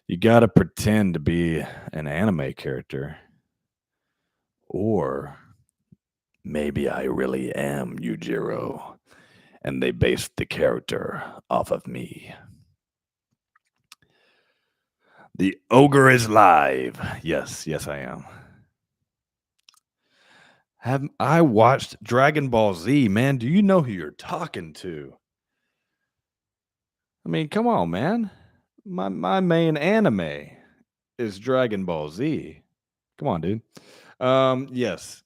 You gotta pretend to be an anime character. Or maybe I really am Yujiro and they based the character off of me. The Ogre is live. Yes, yes, I am. Have I watched Dragon Ball Z, man? Do you know who you're talking to? I mean, come on, man. My main anime is Dragon Ball Z. Come on, dude. Yes.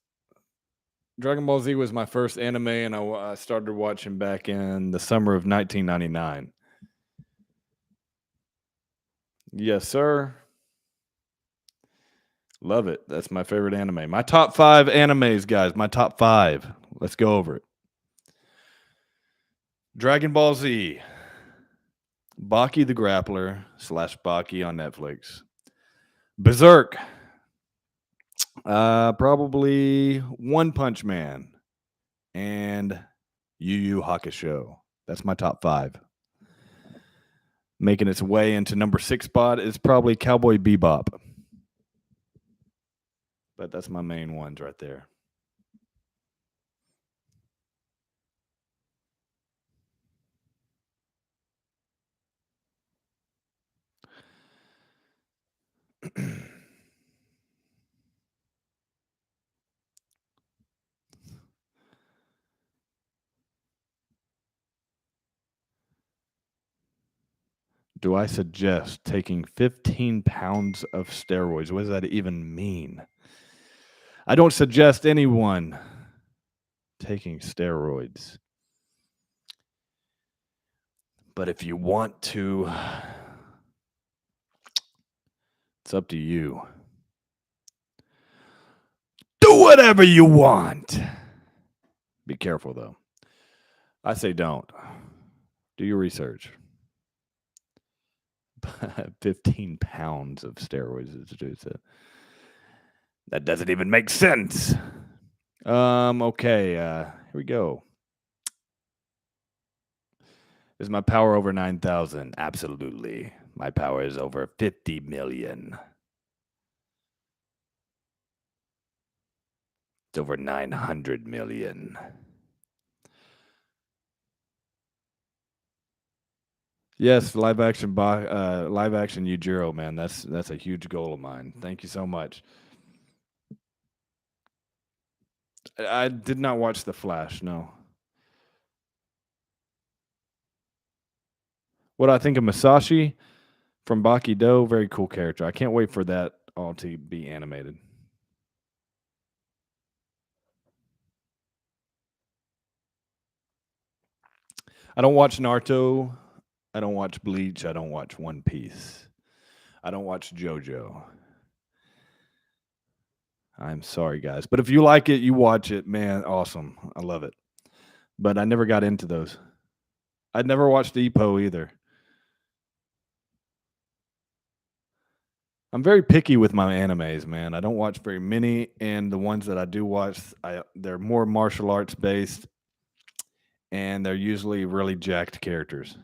Dragon Ball Z was my first anime, and I started watching back in the summer of 1999. Yes, sir. Love it. That's my favorite anime. My top 5 animes, guys. My top 5. Let's go over it. Dragon Ball Z, Baki the Grappler / Baki on Netflix. Berserk, probably One Punch Man, and Yu Yu Hakusho. That's my top 5. Making its way into number 6 spot is probably Cowboy Bebop. But that's my main ones right there. Do I suggest taking 15 pounds of steroids? What does that even mean? I don't suggest anyone taking steroids. But if you want to, it's up to you. Do whatever you want. Be careful, though. I say don't. Do your research. 15 pounds of steroids. That doesn't even make sense. Okay. Here we go. Is my power over 9,000? Absolutely. My power is over 50 million. It's over 900 million. Yes, live action Yujiro, man. That's a huge goal of mine. Thank you so much. I did not watch The Flash, no. What I think of Masashi from Baki Do, very cool character. I can't wait for that all to be animated. I don't watch Naruto. I don't watch Bleach. I don't watch One Piece. I don't watch JoJo. I'm sorry, guys. But if you like it, you watch it, man. Awesome. I love it. But I never got into those. I'd never watched Epo either. I'm very picky with my animes, man. I don't watch very many, and the ones that I do watch, they're more martial arts based, and they're usually really jacked characters.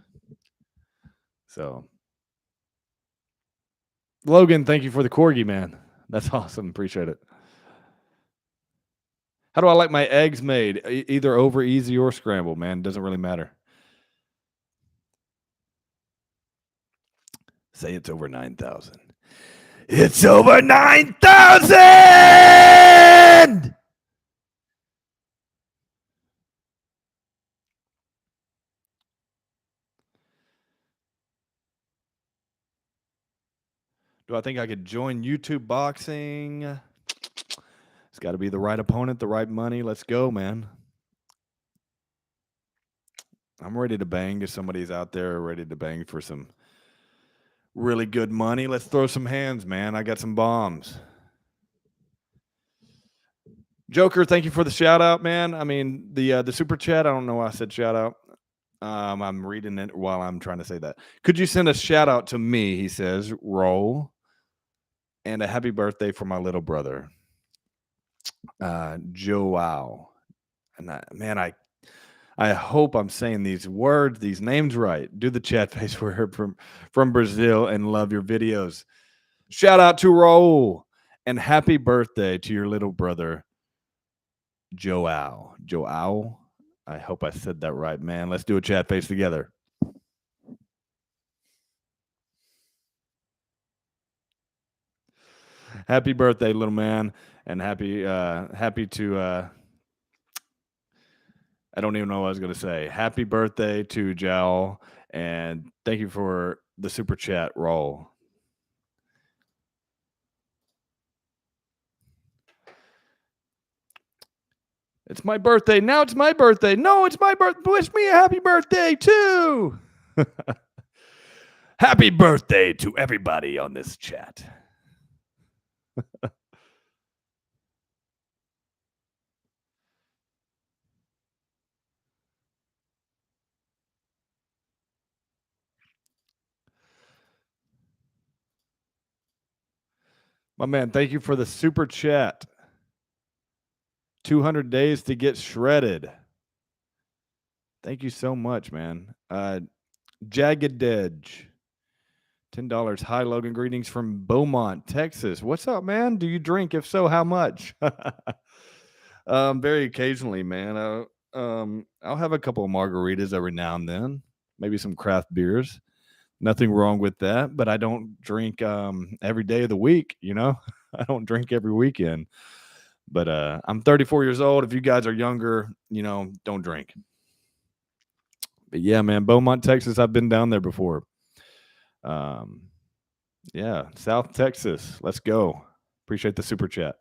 So, Logan, thank you for the corgi, man. That's awesome. Appreciate it. How do I like my eggs made? Either over easy or scrambled, man. Doesn't really matter. Say it's over 9,000. It's over 9,000! Do I think I could join YouTube boxing? It's got to be the right opponent, the right money. Let's go, man. I'm ready to bang. If somebody's out there ready to bang for some really good money, let's throw some hands, man. I got some bombs. Joker, thank you for the shout out, man. I mean, the super chat. I don't know why I said shout out. I'm reading it while I'm trying to say that. Could you send a shout out to me? He says, roll, and a happy birthday for my little brother, Joao. And I hope I'm saying these words, these names right. Do the chat face. We're from Brazil and love your videos. Shout out to Raul and happy birthday to your little brother, Joao. Joao. I hope I said that right, man. Let's do a chat face together. Happy birthday, little man, and happy to. I don't even know what I was going to say. Happy birthday to Jowl, and thank you for the super chat roll. It's my birthday. Now it's my birthday. No, it's my birthday. Wish me a happy birthday, too. Happy birthday to everybody on this chat. My man, thank you for the super chat. 200 days to get shredded. Thank you so much, man. Jagged Edge. $10. Hi, Logan. Greetings from Beaumont, Texas. What's up, man? Do you drink? If so, how much? Very occasionally, man. I'll have a couple of margaritas every now and then. Maybe some craft beers. Nothing wrong with that, but I don't drink every day of the week, you know? I don't drink every weekend. But I'm 34 years old. If you guys are younger, you know, don't drink. But yeah, man, Beaumont, Texas, I've been down there before. Yeah, South Texas. Let's go. Appreciate the super chat.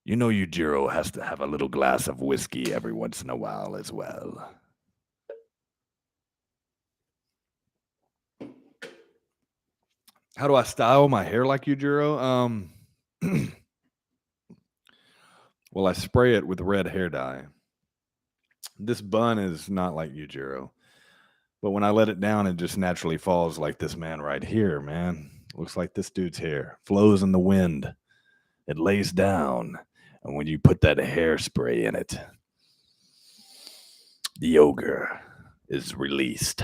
You know, Yujiro has to have a little glass of whiskey every once in a while as well. How do I style my hair like Yujiro? Well, I spray it with red hair dye. This bun is not like Yujiro, but when I let it down, it just naturally falls like this man right here, man. Looks like this dude's hair flows in the wind. It lays down, and when you put that hairspray in it, the ogre is released.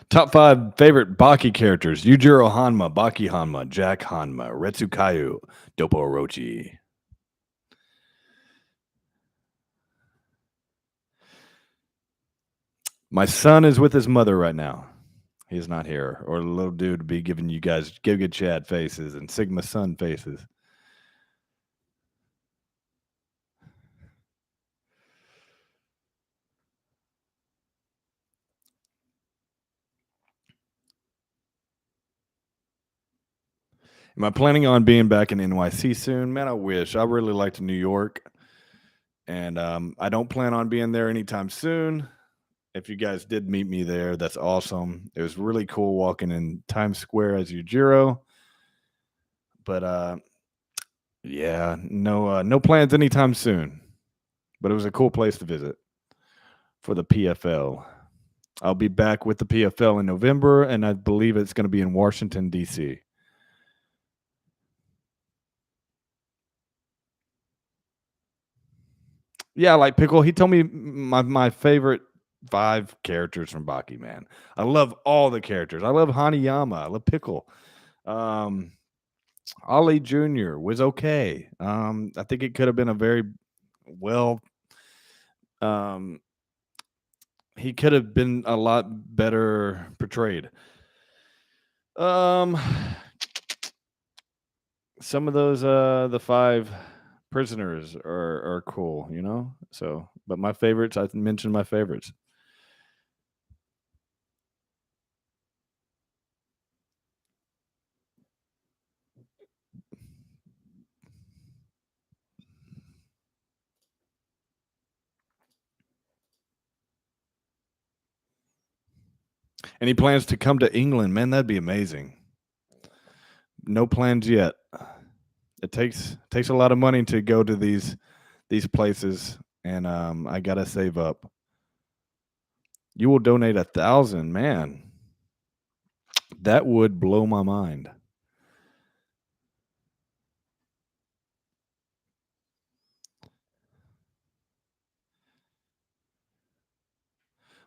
Top 5 favorite Baki characters: Yujirohanma, Baki Hanma, Jack Hanma, Retsukayu, Dopo Orochi. My son is with his mother right now. He's not here. Or the little dude to be giving you guys Giga Chad faces and Sigma Sun faces. Am I planning on being back in NYC soon? Man, I wish. I really liked New York. And I don't plan on being there anytime soon. If you guys did meet me there, that's awesome. It was really cool walking in Times Square as Yujiro. But yeah, no plans anytime soon. But it was a cool place to visit for the PFL. I'll be back with the PFL in November, and I believe it's going to be in Washington, D.C. Yeah, like Pickle. He told me my favorite 5 characters from Baki, man. I love all the characters. I love Hanayama. I love Pickle. Ollie Jr. was okay. I think it could have been a very well. He could have been a lot better portrayed. Some of those the 5 prisoners are cool, you know. So, but my favorites, I mentioned my favorites. Any plans to come to England, man? That'd be amazing. No plans yet. It takes a lot of money to go to these places, and I gotta save up. You will donate 1,000, man. That would blow my mind.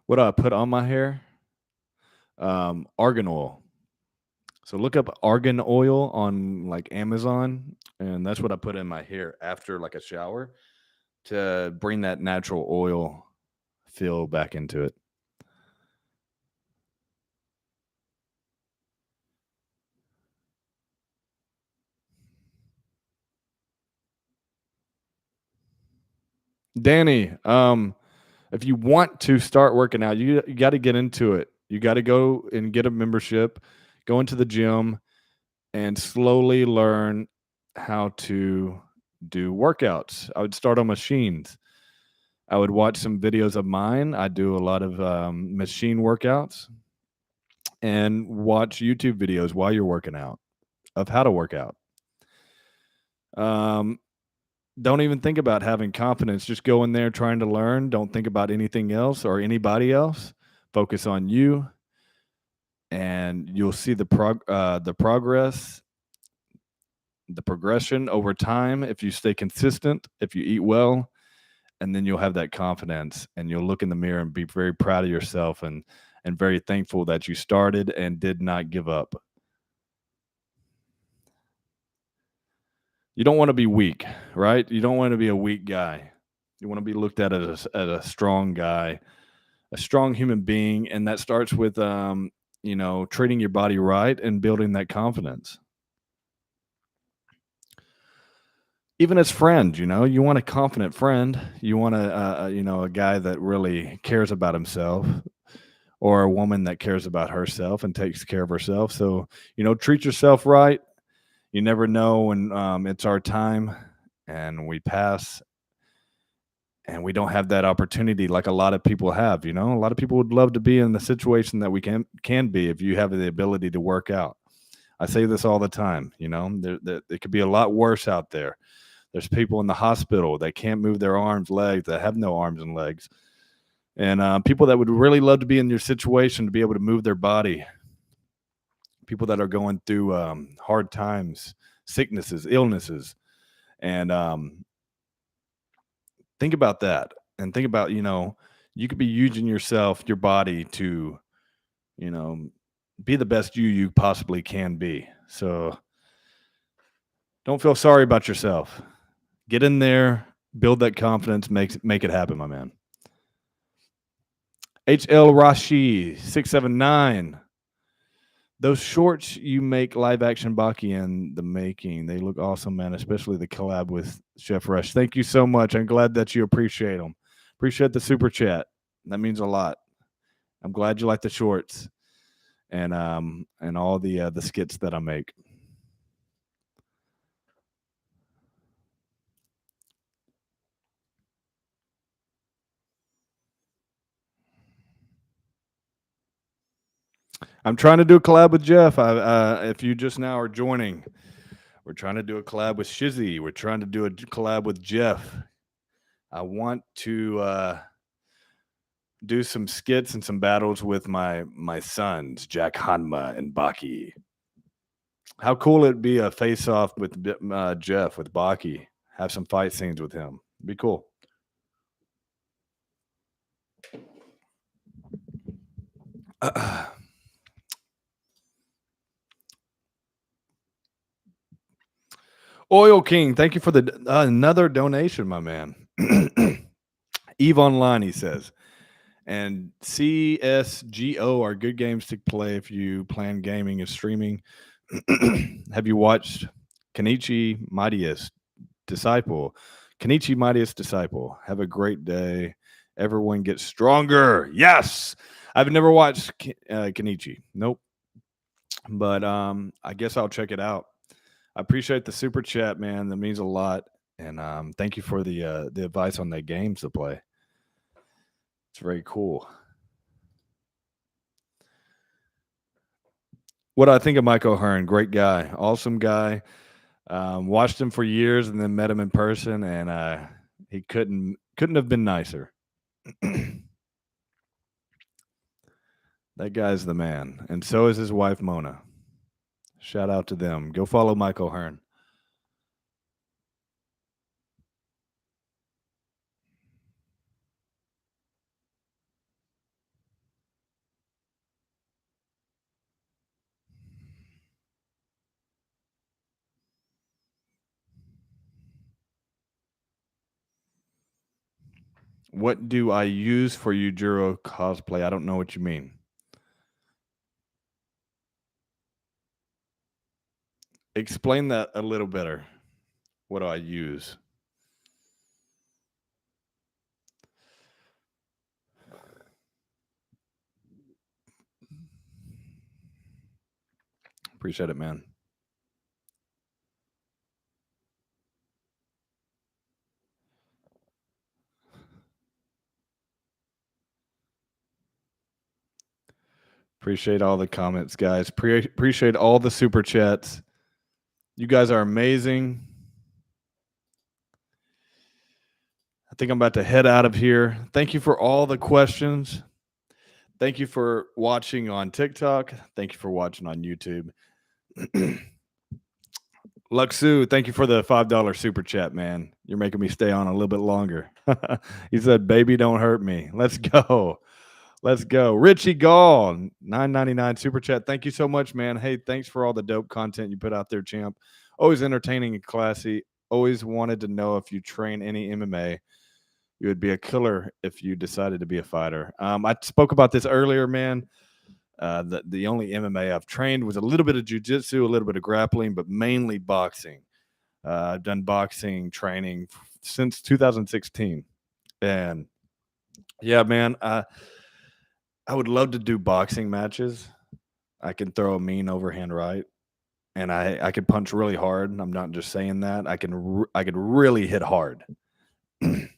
What do I put on my hair? Argan oil. So look up argan oil on like Amazon, and that's what I put in my hair after like a shower to bring that natural oil feel back into it. Danny, if you want to start working out, you got to get into it. You got to go and get a membership, go into the gym, and slowly learn how to do workouts. I would start on machines. I would watch some videos of mine. I do a lot of machine workouts and watch YouTube videos while you're working out of how to work out. Um, don't even think about having confidence. Just go in there trying to learn. Don't think about anything else or anybody else. Focus on you, and you'll see the progress, the progression over time if you stay consistent, if you eat well, and then you'll have that confidence, and you'll look in the mirror and be very proud of yourself and very thankful that you started and did not give up. You don't want to be weak, right? You don't want to be a weak guy. You want to be looked at as a strong guy, a strong human being, and that starts with treating your body right and building that confidence. Even as friends, you want a confident friend. You want a guy that really cares about himself, or a woman that cares about herself and takes care of herself. So, treat yourself right. You never know when it's our time and we pass and we don't have that opportunity like a lot of people have. A lot of people would love to be in the situation that we can be if you have the ability to work out. I say this all the time. It could be a lot worse out there. There's people in the hospital that can't move their arms, legs, that have no arms and legs, and people that would really love to be in your situation to be able to move their body. People that are going through hard times, sicknesses, illnesses, and think about that. And think about, you could be using your body to, you know, be the best you possibly can be. So don't feel sorry about yourself. Get in there, build that confidence, make it happen, my man. HL Rashi 679. Those shorts you make live action Baki in the making, they look awesome, man, especially the collab with Chef Rush. Thank you so much. I'm glad that you appreciate them. Appreciate the super chat. That means a lot. I'm glad you like the shorts and all the skits that I make. I'm trying to do a collab with Jeff. If you just now are joining, we're trying to do a collab with Shizzy. We're trying to do a collab with Jeff. I want to do some skits and some battles with my sons, Hanma and Baki. How cool it'd be a face off with Jeff with Baki. Have some fight scenes with him. It'd be cool. Oil King, thank you for the another donation, my man. Eve Online, he says. And CSGO are good games to play if you plan gaming and streaming. Have you watched Kenichi Mightiest Disciple? Kenichi Mightiest Disciple. Have a great day. Everyone gets stronger. Yes. I've never watched Kenichi. Nope. But I guess I'll check it out. I appreciate the super chat, man. That means a lot. And thank you for the advice on the games to play. It's very cool. What do I think of Mike O'Hearn? Great guy, awesome guy. Watched him for years and then met him in person, and he couldn't have been nicer. That guy's the man, and so is his wife Mona. Shout out to them. Go follow Mike O'Hearn. What do I use for Yujiro cosplay? I don't know what you mean. Explain that a little better. What do I use? Appreciate it, man. Appreciate all the comments, guys. Appreciate all the super chats. You guys are amazing. I think I'm about to head out of here. Thank you for all the questions. Thank you for watching on TikTok. Thank you for watching on YouTube. Luxu, thank you for the $5 super chat, man. You're making me stay on a little bit longer. He said, "Baby, don't hurt me." Let's go. Let's go. Richie Gall, $9.99 super chat. Thank you so much, man. Hey, thanks for all the dope content you put out there, champ. Always entertaining and classy. Always wanted to know if you train any MMA. You would be a killer if you decided to be a fighter. I spoke about this earlier, man. The only MMA I've trained was a little bit of jujitsu, a little bit of grappling, but mainly boxing. I've done boxing training since 2016, and yeah, man, I would love to do boxing matches. I can throw a mean overhand right, and I could punch really hard. I'm not just saying that. I could really hit hard, and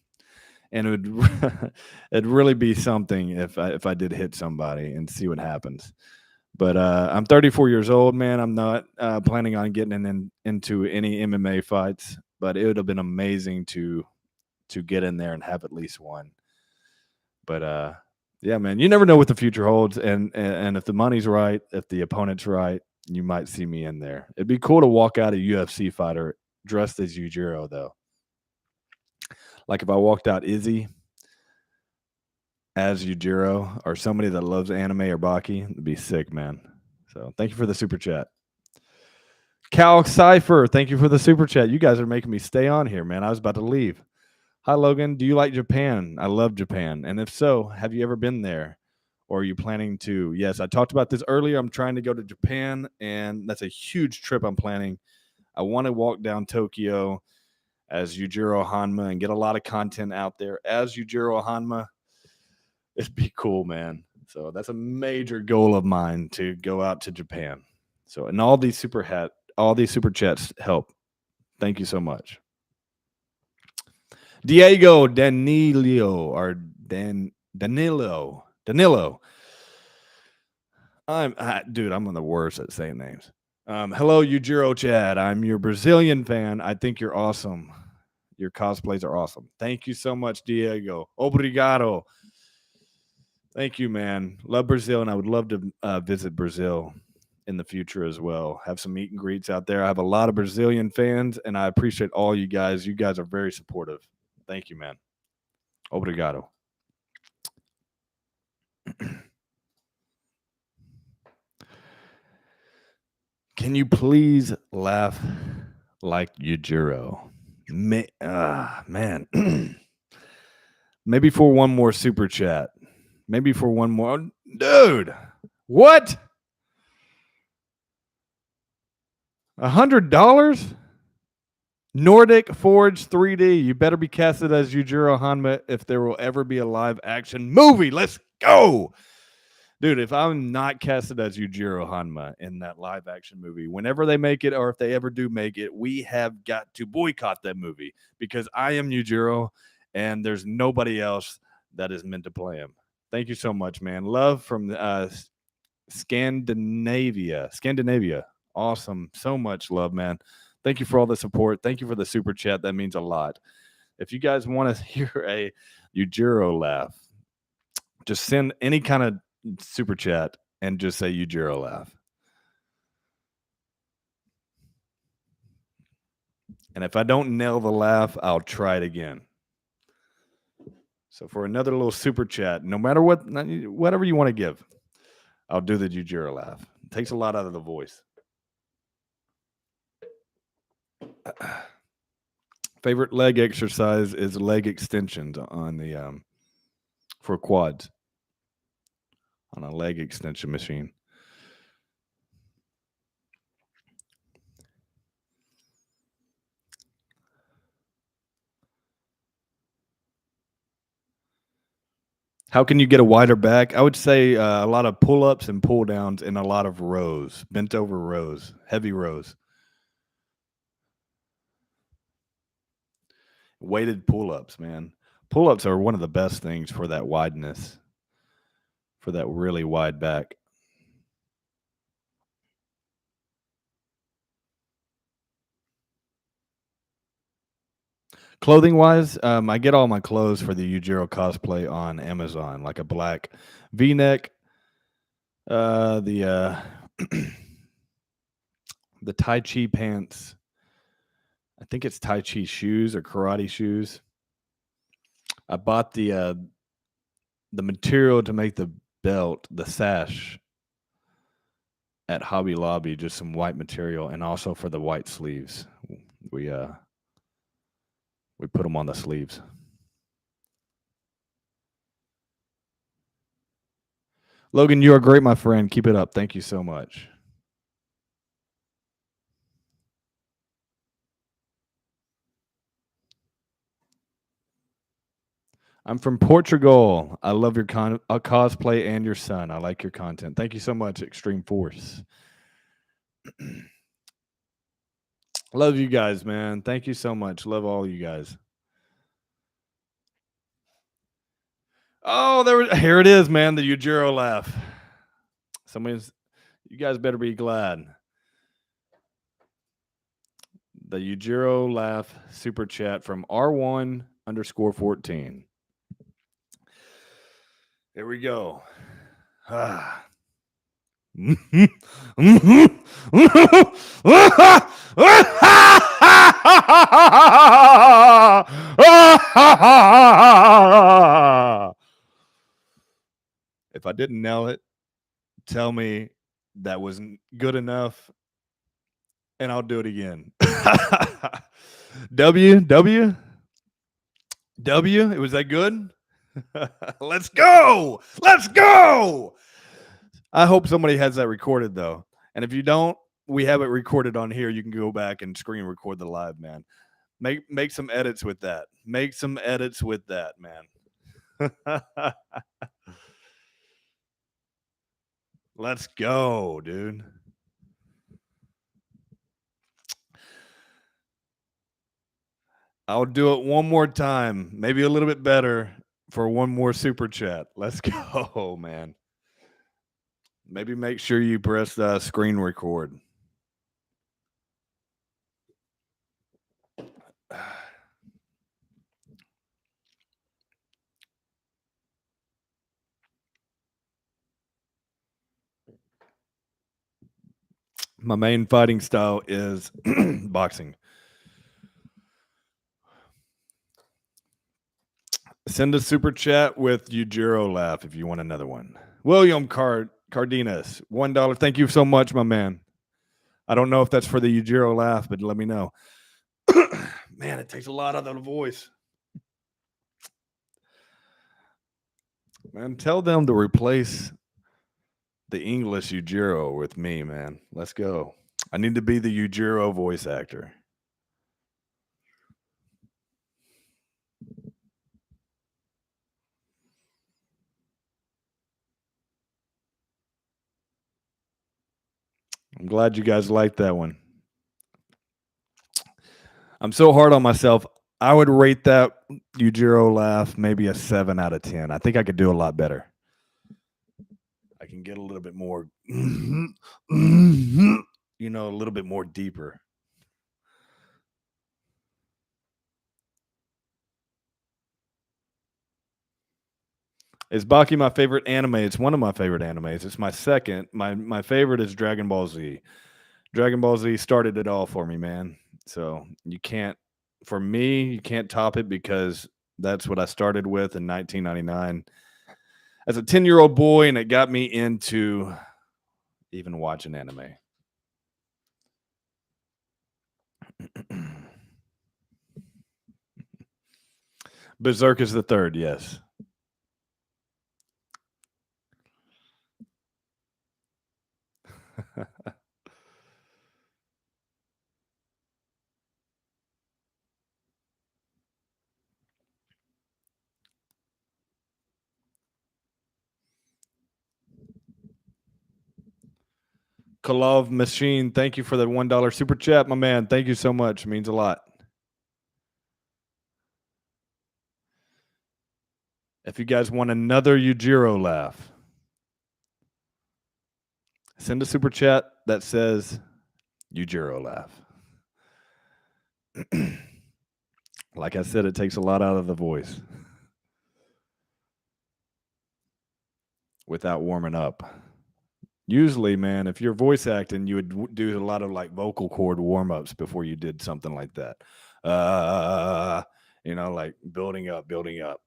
it would it'd really be something if I did hit somebody and see what happens. But I'm 34 years old, man. I'm not planning on getting into any MMA fights, but it would have been amazing to get in there and have at least one. But yeah, man, you never know what the future holds, and if the money's right, if the opponent's right, you might see me in there. It'd be cool to walk out a UFC fighter dressed as Yujiro, though. Like if I walked out Izzy as Yujiro or somebody that loves anime or baki, it'd be sick, man. So thank you for the super chat. Cal Cypher, thank you for the super chat. You guys are making me stay on here, man. I was about to leave. Hi, Logan. Do you like Japan? I love Japan. And if so, have you ever been there? Or are you planning to? Yes, I talked about this earlier. I'm trying to go to Japan, and that's a huge trip I'm planning. I want to walk down Tokyo as Yujiro Hanma and get a lot of content out there as Yujiro Hanma. It'd be cool, man. So that's a major goal of mine to go out to Japan. So, and all these super chats help. Thank you so much. Diego Danilo or Danilo. Dude, I'm one of the worst at saying names. Hello, Yujiro Chad. I'm your Brazilian fan. I think you're awesome. Your cosplays are awesome. Thank you so much, Diego. Obrigado. Thank you, man. Love Brazil, and I would love to visit Brazil in the future as well. Have some meet and greets out there. I have a lot of Brazilian fans, and I appreciate all you guys. You guys are very supportive. Thank you, man. Obrigado. Can you please laugh like Yujiro? Man. Maybe for one more super chat. Maybe for one more. Dude, what? $100? Nordic Forge 3D. You better be casted as Yujiro Hanma if there will ever be a live action movie. Let's go. Dude, if I'm not casted as Yujiro Hanma in that live action movie, whenever they make it or if they ever do make it, we have got to boycott that movie because I am Yujiro and there's nobody else that is meant to play him. Thank you so much, man. Love from Scandinavia. Awesome. So much love, man. Thank you for all the support. Thank you for the super chat. That means a lot. If you guys want to hear a Yujiro laugh, just send any kind of super chat and just say Yujiro laugh. And if I don't nail the laugh, I'll try it again. So for another little super chat, no matter what, whatever you want to give, I'll do the Yujiro laugh. It takes a lot out of the voice. If Favorite leg exercise is leg extensions on the for quads on a leg extension machine. How can you get a wider back? I would say a lot of pull-ups and pull-downs and a lot of rows, bent over rows, heavy rows. Weighted pull-ups, man. Pull-ups are one of the best things for that wideness, for that really wide back. Clothing wise, I get all my clothes for the Yujiro cosplay on Amazon, like a black V-neck, the the Tai Chi pants. I think it's Tai Chi shoes or karate shoes. I bought the material to make the belt, the sash, at Hobby Lobby, just some white material, and also for the white sleeves. We put them on the sleeves. Logan, you are great, my friend. Keep it up. Thank you so much. I'm from Portugal. I love your cosplay and your son. I like your content. Thank you so much, Extreme Force. Love you guys, man. Thank you so much. Love all you guys. Oh, here it is, man. The Yujiro laugh. You guys better be glad. The Yujiro laugh super chat from R1_14. Here we go. If I didn't nail it, tell me that wasn't good enough, and I'll do it again. W. Was that good? Let's go. I hope somebody has that recorded though. And if you don't, we have it recorded on here. You can go back and screen record the live, man. Make some edits with that. Make some edits with that, man. Let's go, dude. I'll do it one more time, maybe a little bit better for one more super chat. Let's go, man. Maybe make sure you press the screen record. My main fighting style is boxing. Send a super chat with Yujiro laugh if you want another one. William Cardenas, $1. Thank you so much, my man. I don't know if that's for the Yujiro laugh, but let me know. Man, it takes a lot out of the voice. Man, tell them to replace the English Yujiro with me, man. Let's go. I need to be the Yujiro voice actor. I'm glad you guys liked that one. I'm so hard on myself. I would rate that Yujiro laugh maybe a 7 out of 10. I think I could do a lot better. I can get a little bit more, a little bit more deeper. Is Baki my favorite anime? It's one of my favorite animes. It's my second. My favorite is Dragon Ball Z. Dragon Ball Z started it all for me, man. So you can't top it because that's what I started with in 1999 as a 10-year-old boy, and it got me into even watching anime. Berserk is the third, yes. Kolov Machine, thank you for the $1 super chat, my man. Thank you so much. It means a lot. If you guys want another Yujiro laugh, send a super chat that says Yujiro laugh. Like I said, it takes a lot out of the voice without warming up. Usually, man, if you're voice acting, you would do a lot of like vocal cord warm ups before you did something like that. Like building up, building up.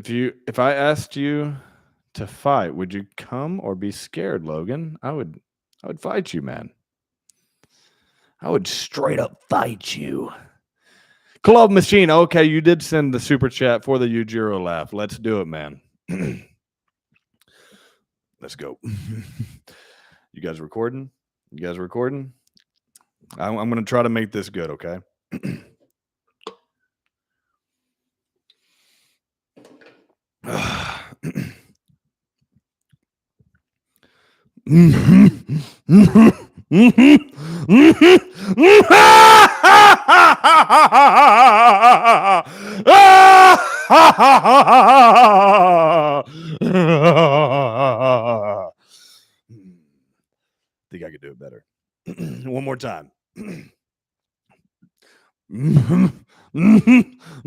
If I asked you to fight, would you come or be scared, Logan? I would fight you, man. I would straight up fight you. Club Machine. Okay, you did send the super chat for the Yujiro laugh. Let's do it, man. Let's go. You guys recording? You guys recording? I'm going to try to make this good, okay? Think I could do it better. One more time. I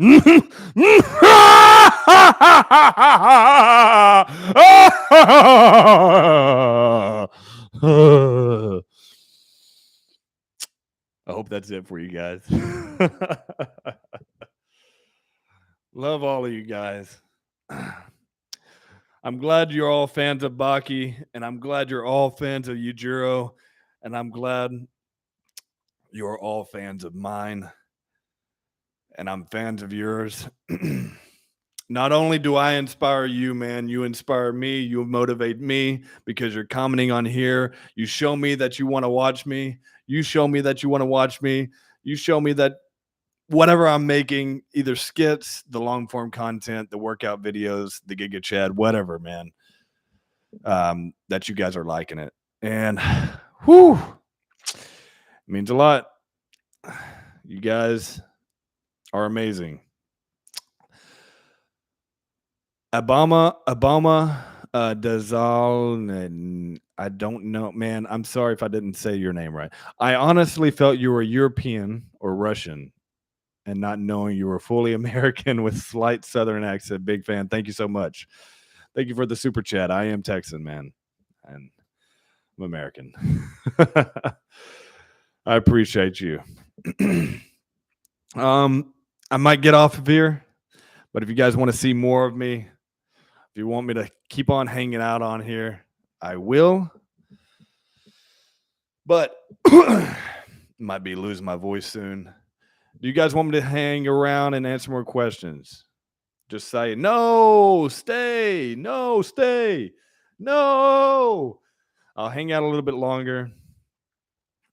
hope that's it for you guys. Love all of you guys. I'm glad you're all fans of Baki, and I'm glad you're all fans of Yujiro, and I'm glad you're all fans of mine, and I'm fans of yours. Not only do I inspire you, man, you inspire me, you motivate me because you're commenting on here. You show me that you want to watch me. You show me that you want to watch me. You show me that whatever I'm making, either skits, the long form content, the workout videos, the Giga Chad, whatever, man, that you guys are liking it. And whew, it means a lot. You guys are amazing. Obama, Dazal, I don't know, man. I'm sorry if I didn't say your name right. I honestly felt you were European or Russian, and not knowing you were fully American with slight Southern accent. Big fan. Thank you so much. Thank you for the super chat. I am Texan, man, and I'm American. I appreciate you. I might get off of here, but if you guys want to see more of me, if you want me to keep on hanging out on here, I will. But might be losing my voice soon. Do you guys want me to hang around and answer more questions? Just say, no, stay, no, stay, no. I'll hang out a little bit longer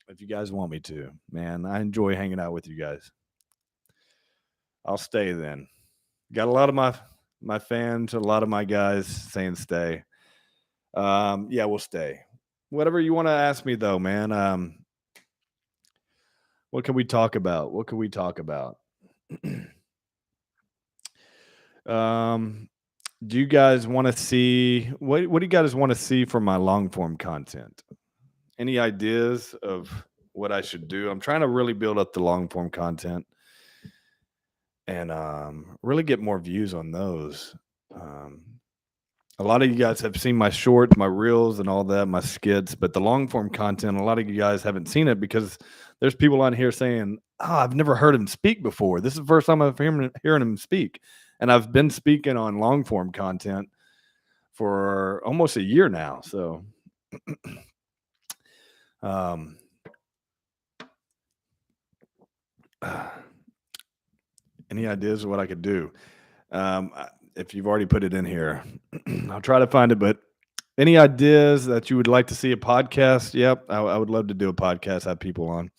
if you guys want me to. Man, I enjoy hanging out with you guys. I'll stay then. Got a lot of my fans, a lot of my guys saying stay. Yeah, we'll stay. Whatever you want to ask me though, man. What can we talk about? What can we talk about? Do you guys want to see what do you guys want to see from my long form content? Any ideas of what I should do? I'm trying to really build up the long form content and really get more views on those. A lot of you guys have seen my shorts, my reels, and all that, my skits, but the long form content, a lot of you guys haven't seen it because there's people on here saying, "Oh, I've never heard him speak before. This is the first time I've hearing him speak." And I've been speaking on long form content for almost a year now. So, um, any ideas of what I could do? If you've already put it in here, I'll try to find it. But any ideas that you would like to see a podcast? Yep, I would love to do a podcast. Have people on.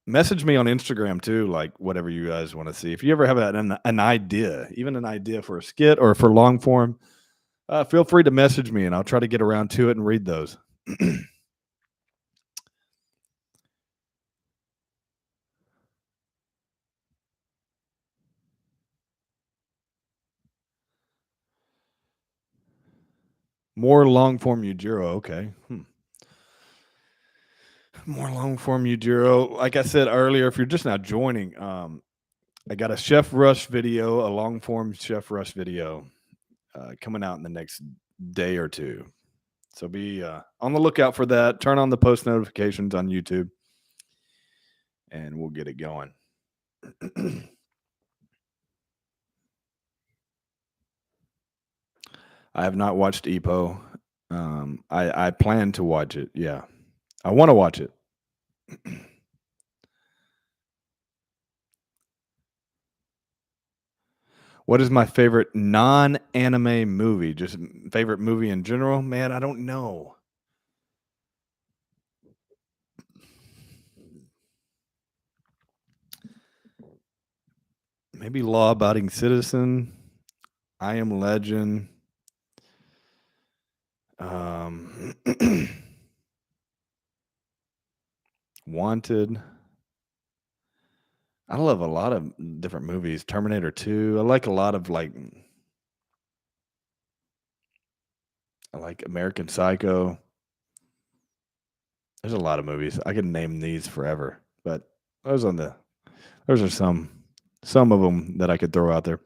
Message me on Instagram too, like whatever you guys want to see. If you ever have an idea, even an idea for a skit or for long form, feel free to message me, and I'll try to get around to it and read those. More long form Yujiro. Okay. More long form Yujiro. Like I said earlier, if you're just now joining, I got a Chef Rush video, a long form Chef Rush video coming out in the next day or two. So be on the lookout for that. Turn on the post notifications on YouTube, and we'll get it going. I have not watched EPO. I plan to watch it. Yeah, I want to watch it. What is my favorite non-anime movie? Just favorite movie in general? Man, I don't know. Maybe Law Abiding Citizen. I Am Legend. Wanted. I love a lot of different movies. Terminator 2. I like a lot of I like American Psycho. There's a lot of movies. I could name these forever, but those are some of them that I could throw out there.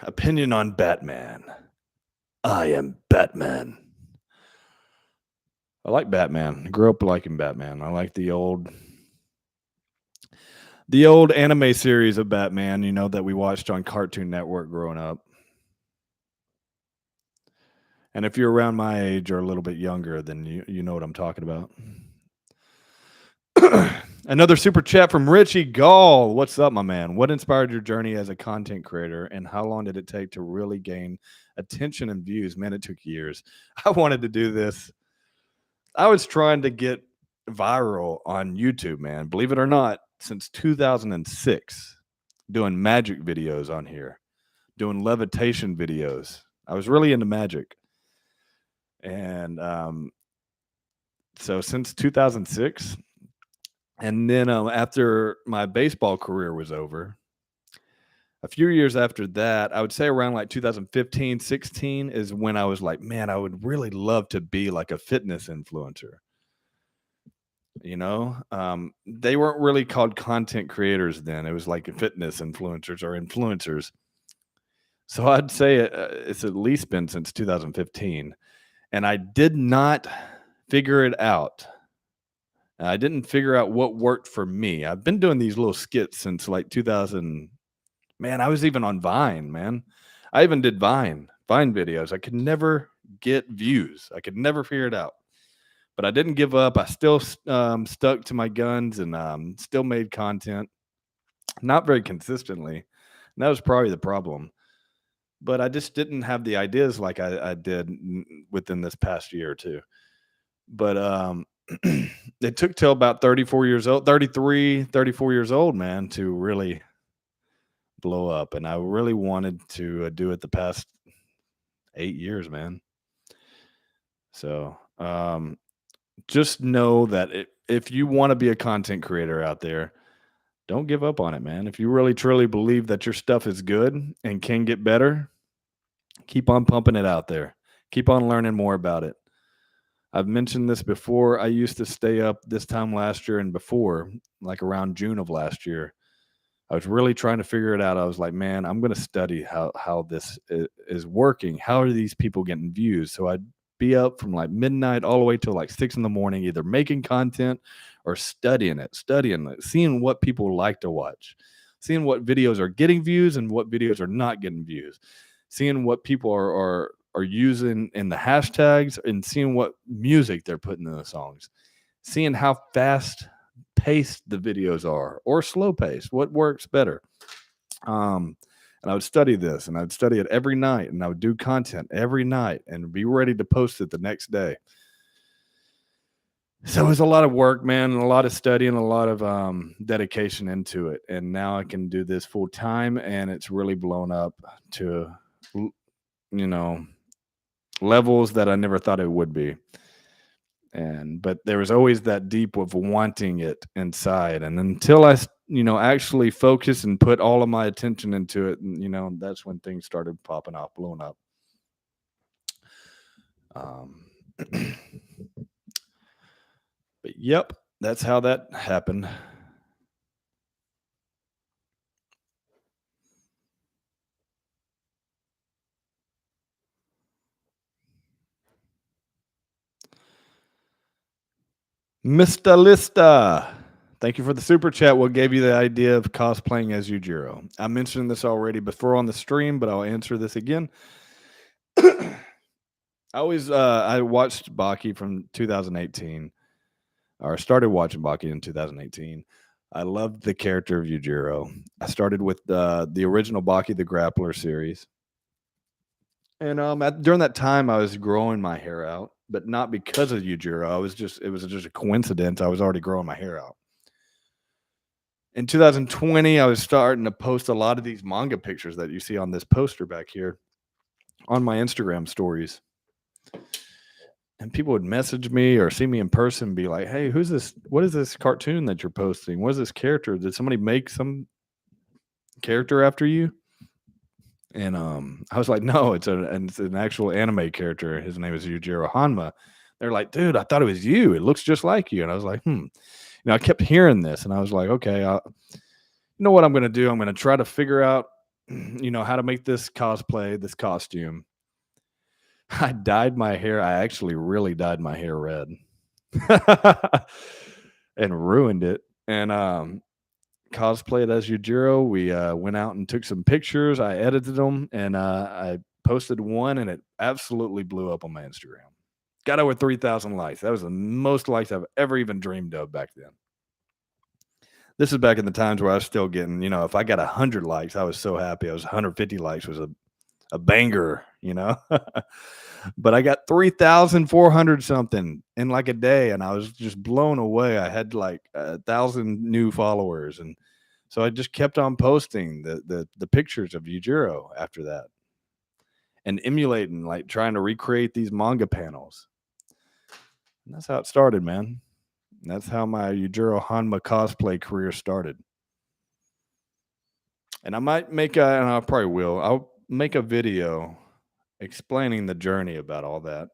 Opinion on Batman. I am Batman. I like Batman. I grew up liking Batman. I like the old anime series of Batman, that we watched on Cartoon Network growing up. And if you're around my age or a little bit younger, then you know what I'm talking about. Another super chat from Richie Gall. What's up, my man? What inspired your journey as a content creator, and how long did it take to really gain attention and views? Man, it took years. I wanted to do this. I was trying to get viral on YouTube, man. Believe it or not, since 2006, doing magic videos on here, doing levitation videos. I was really into magic. And so since 2006, and then after my baseball career was over, a few years after that, I would say around like 2015, 16 is when I was like, man, I would really love to be like a fitness influencer. They weren't really called content creators then. It was like fitness influencers or influencers. So I'd say it's at least been since 2015. And I did not figure it out. I didn't figure out what worked for me. I've been doing these little skits since like 2000. Man, I was even on Vine, man. I even did Vine videos. I could never get views. I could never figure it out. But I didn't give up. I still stuck to my guns and still made content. Not very consistently. And that was probably the problem. But I just didn't have the ideas like I did within this past year or two. But it took till about 34 years old, 33, 34 years old, man, to really blow up. And I really wanted to do it the past 8 years, man. So just know that if you want to be a content creator out there, don't give up on it, man. If you really truly believe that your stuff is good and can get better, keep on pumping it out there. Keep on learning more about it. I've mentioned this before. I used to stay up this time last year and before, like around June of last year. I was really trying to figure it out. I was like, man, I'm going to study how this is working. How are these people getting views? So I'd be up from like midnight all the way till like 6 in the morning, either making content or studying it, seeing what people like to watch, seeing what videos are getting views and what videos are not getting views, seeing what people are using in the hashtags, and seeing what music they're putting in the songs, seeing how fast paced the videos are or slow paced, what works better. And I would study this, and I'd study it every night, and I would do content every night and be ready to post it the next day. So it was a lot of work, man, and a lot of study and a lot of dedication into it. And now I can do this full time, and it's really blown up to, you know, levels that I never thought it would be. But there was always that deep of wanting it inside. And until I, actually focus and put all of my attention into it, and, that's when things started popping off, blowing up. But yep, that's how that happened. Mr. Lista, thank you for the super chat. What gave you the idea of cosplaying as Yujiro? I mentioned this already before on the stream, but I'll answer this again. I watched Baki from 2018, or started watching Baki in 2018. I loved the character of Yujiro. I started with the original Baki the Grappler series. And during that time, I was growing my hair out, but not because of Yujiro. It was just a coincidence. I was already growing my hair out. In 2020, I was starting to post a lot of these manga pictures that you see on this poster back here on my Instagram stories. And people would message me or see me in person and be like, hey, who's this? What is this cartoon that you're posting? What is this character? Did somebody make some character after you? And I was like, no, it's an actual anime character. His name is Yujirohanma. They're like, dude, I thought it was you. It looks just like you. And I was like, I kept hearing this, and I was like, okay, you know what I'm going to do? I'm going to try to figure out, how to make this cosplay, this costume. I dyed my hair. I actually really dyed my hair red and ruined it. And cosplayed as Yujiro. We went out and took some pictures. I edited them, and I posted one, and it absolutely blew up on my Instagram. Got over 3,000 likes. That was the most likes I've ever even dreamed of back then. This is back in the times where I was still getting, if I got 100 likes, I was so happy. I was 150 likes was a banger, But I got 3,400 something in like a day, and I was just blown away. I had like 1,000 new followers, and so I just kept on posting the pictures of Yujiro after that, and emulating, like trying to recreate these manga panels. And that's how it started, man. And that's how my yujirohanma cosplay career started. And I might and I probably will. I'll make a video explaining the journey about all that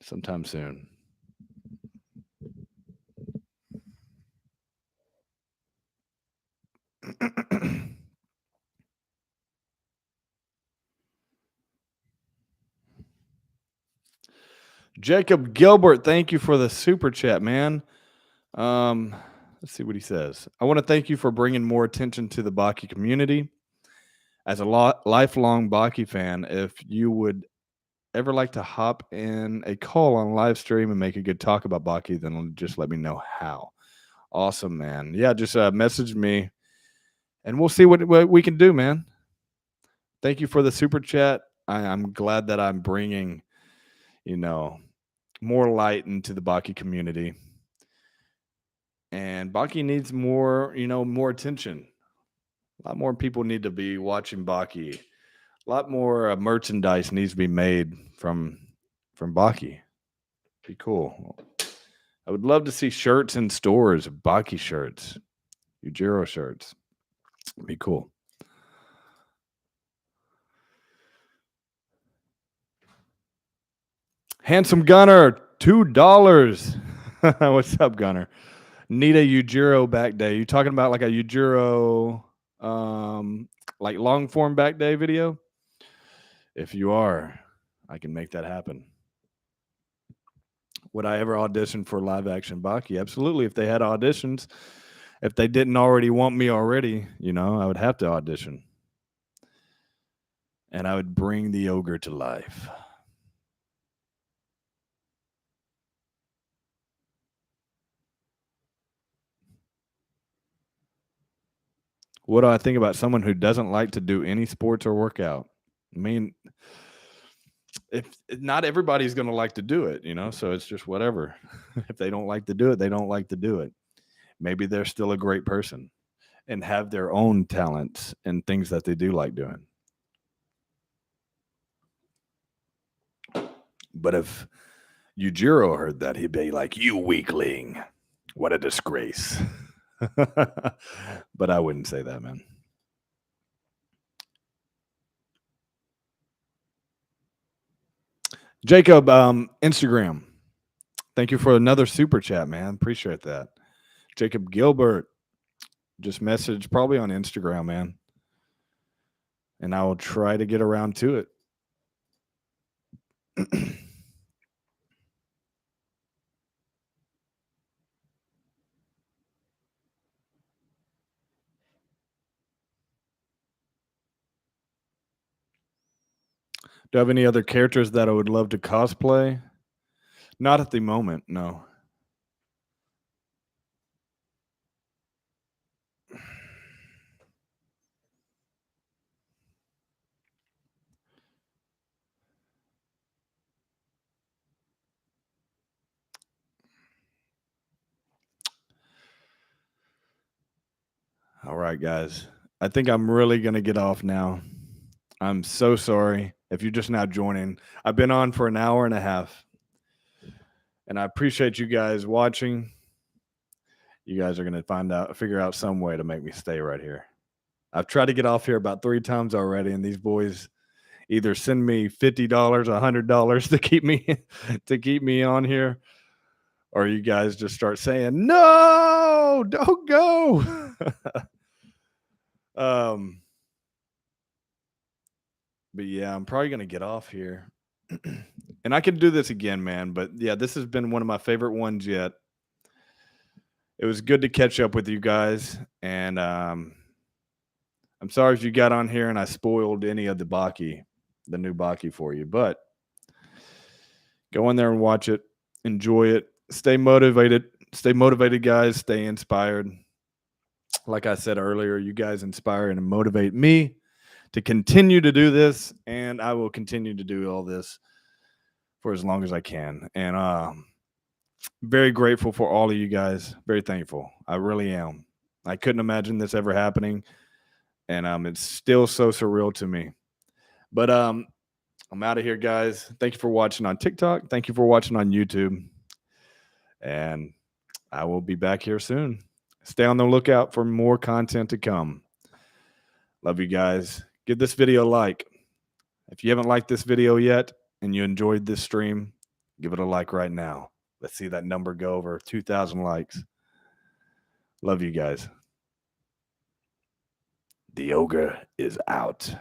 sometime soon. Jacob Gilbert, thank you for the super chat, man. Let's see what he says. I want to thank you for bringing more attention to the Baki community. As a lifelong Baki fan, if you would ever like to hop in a call on live stream and make a good talk about Baki, then just let me know how. Awesome, man. Yeah, just message me, and we'll see what we can do, man. Thank you for the super chat. I'm glad that I'm bringing, more light into the Baki community. And Baki needs more, more attention. A lot more people need to be watching Baki. A lot more merchandise needs to be made from Baki. Be cool. I would love to see shirts in stores, Baki shirts, Yujiro shirts. Be cool. Handsome Gunner, $2. What's up, Gunner? Need a Yujiro back day. You talking about like a Yujiro, like long form back day video? If you are, I can make that happen. Would I ever audition for live action Baki? Absolutely. If they had auditions, if they didn't already want me already, I would have to audition. And I would bring the ogre to life. What do I think about someone who doesn't like to do any sports or workout? I mean, if not everybody's going to like to do it, so it's just whatever. If they don't like to do it, they don't like to do it. Maybe they're still a great person and have their own talents and things that they do like doing. But if Yujiro heard that, he'd be like, "You weakling. What a disgrace." But I wouldn't say that, man. Jacob, Instagram. Thank you for another super chat, man. Appreciate that. Jacob Gilbert just messaged probably on Instagram, man. And I will try to get around to it. Do I have any other characters that I would love to cosplay? Not at the moment, no. All right, guys. I think I'm really going to get off now. I'm so sorry if you're just now joining. I've been on for an hour and a half. And I appreciate you guys watching. You guys are going to figure out some way to make me stay right here. I've tried to get off here about 3 times already, and these boys either send me $50, $100 to keep me on here, or you guys just start saying, "No, don't go." But yeah, I'm probably gonna get off here. And I can do this again, man. But yeah, this has been one of my favorite ones yet. It was good to catch up with you guys, and I'm sorry if you got on here and I spoiled any of the new baki for you. But go in there and watch it, enjoy it, stay motivated, guys. Stay inspired. Like I said earlier, you guys inspire and motivate me to continue to do this, and I will continue to do all this for as long as I can. And very grateful for all of you guys. Very thankful. I really am. I couldn't imagine this ever happening, and it's still so surreal to me. But I'm out of here, guys. Thank you for watching on TikTok. Thank you for watching on YouTube, and I will be back here soon. Stay on the lookout for more content to come. Love you guys. Give this video a like. If you haven't liked this video yet and you enjoyed this stream, give it a like right now. Let's see that number go over 2,000 likes. Love you guys. The ogre is out.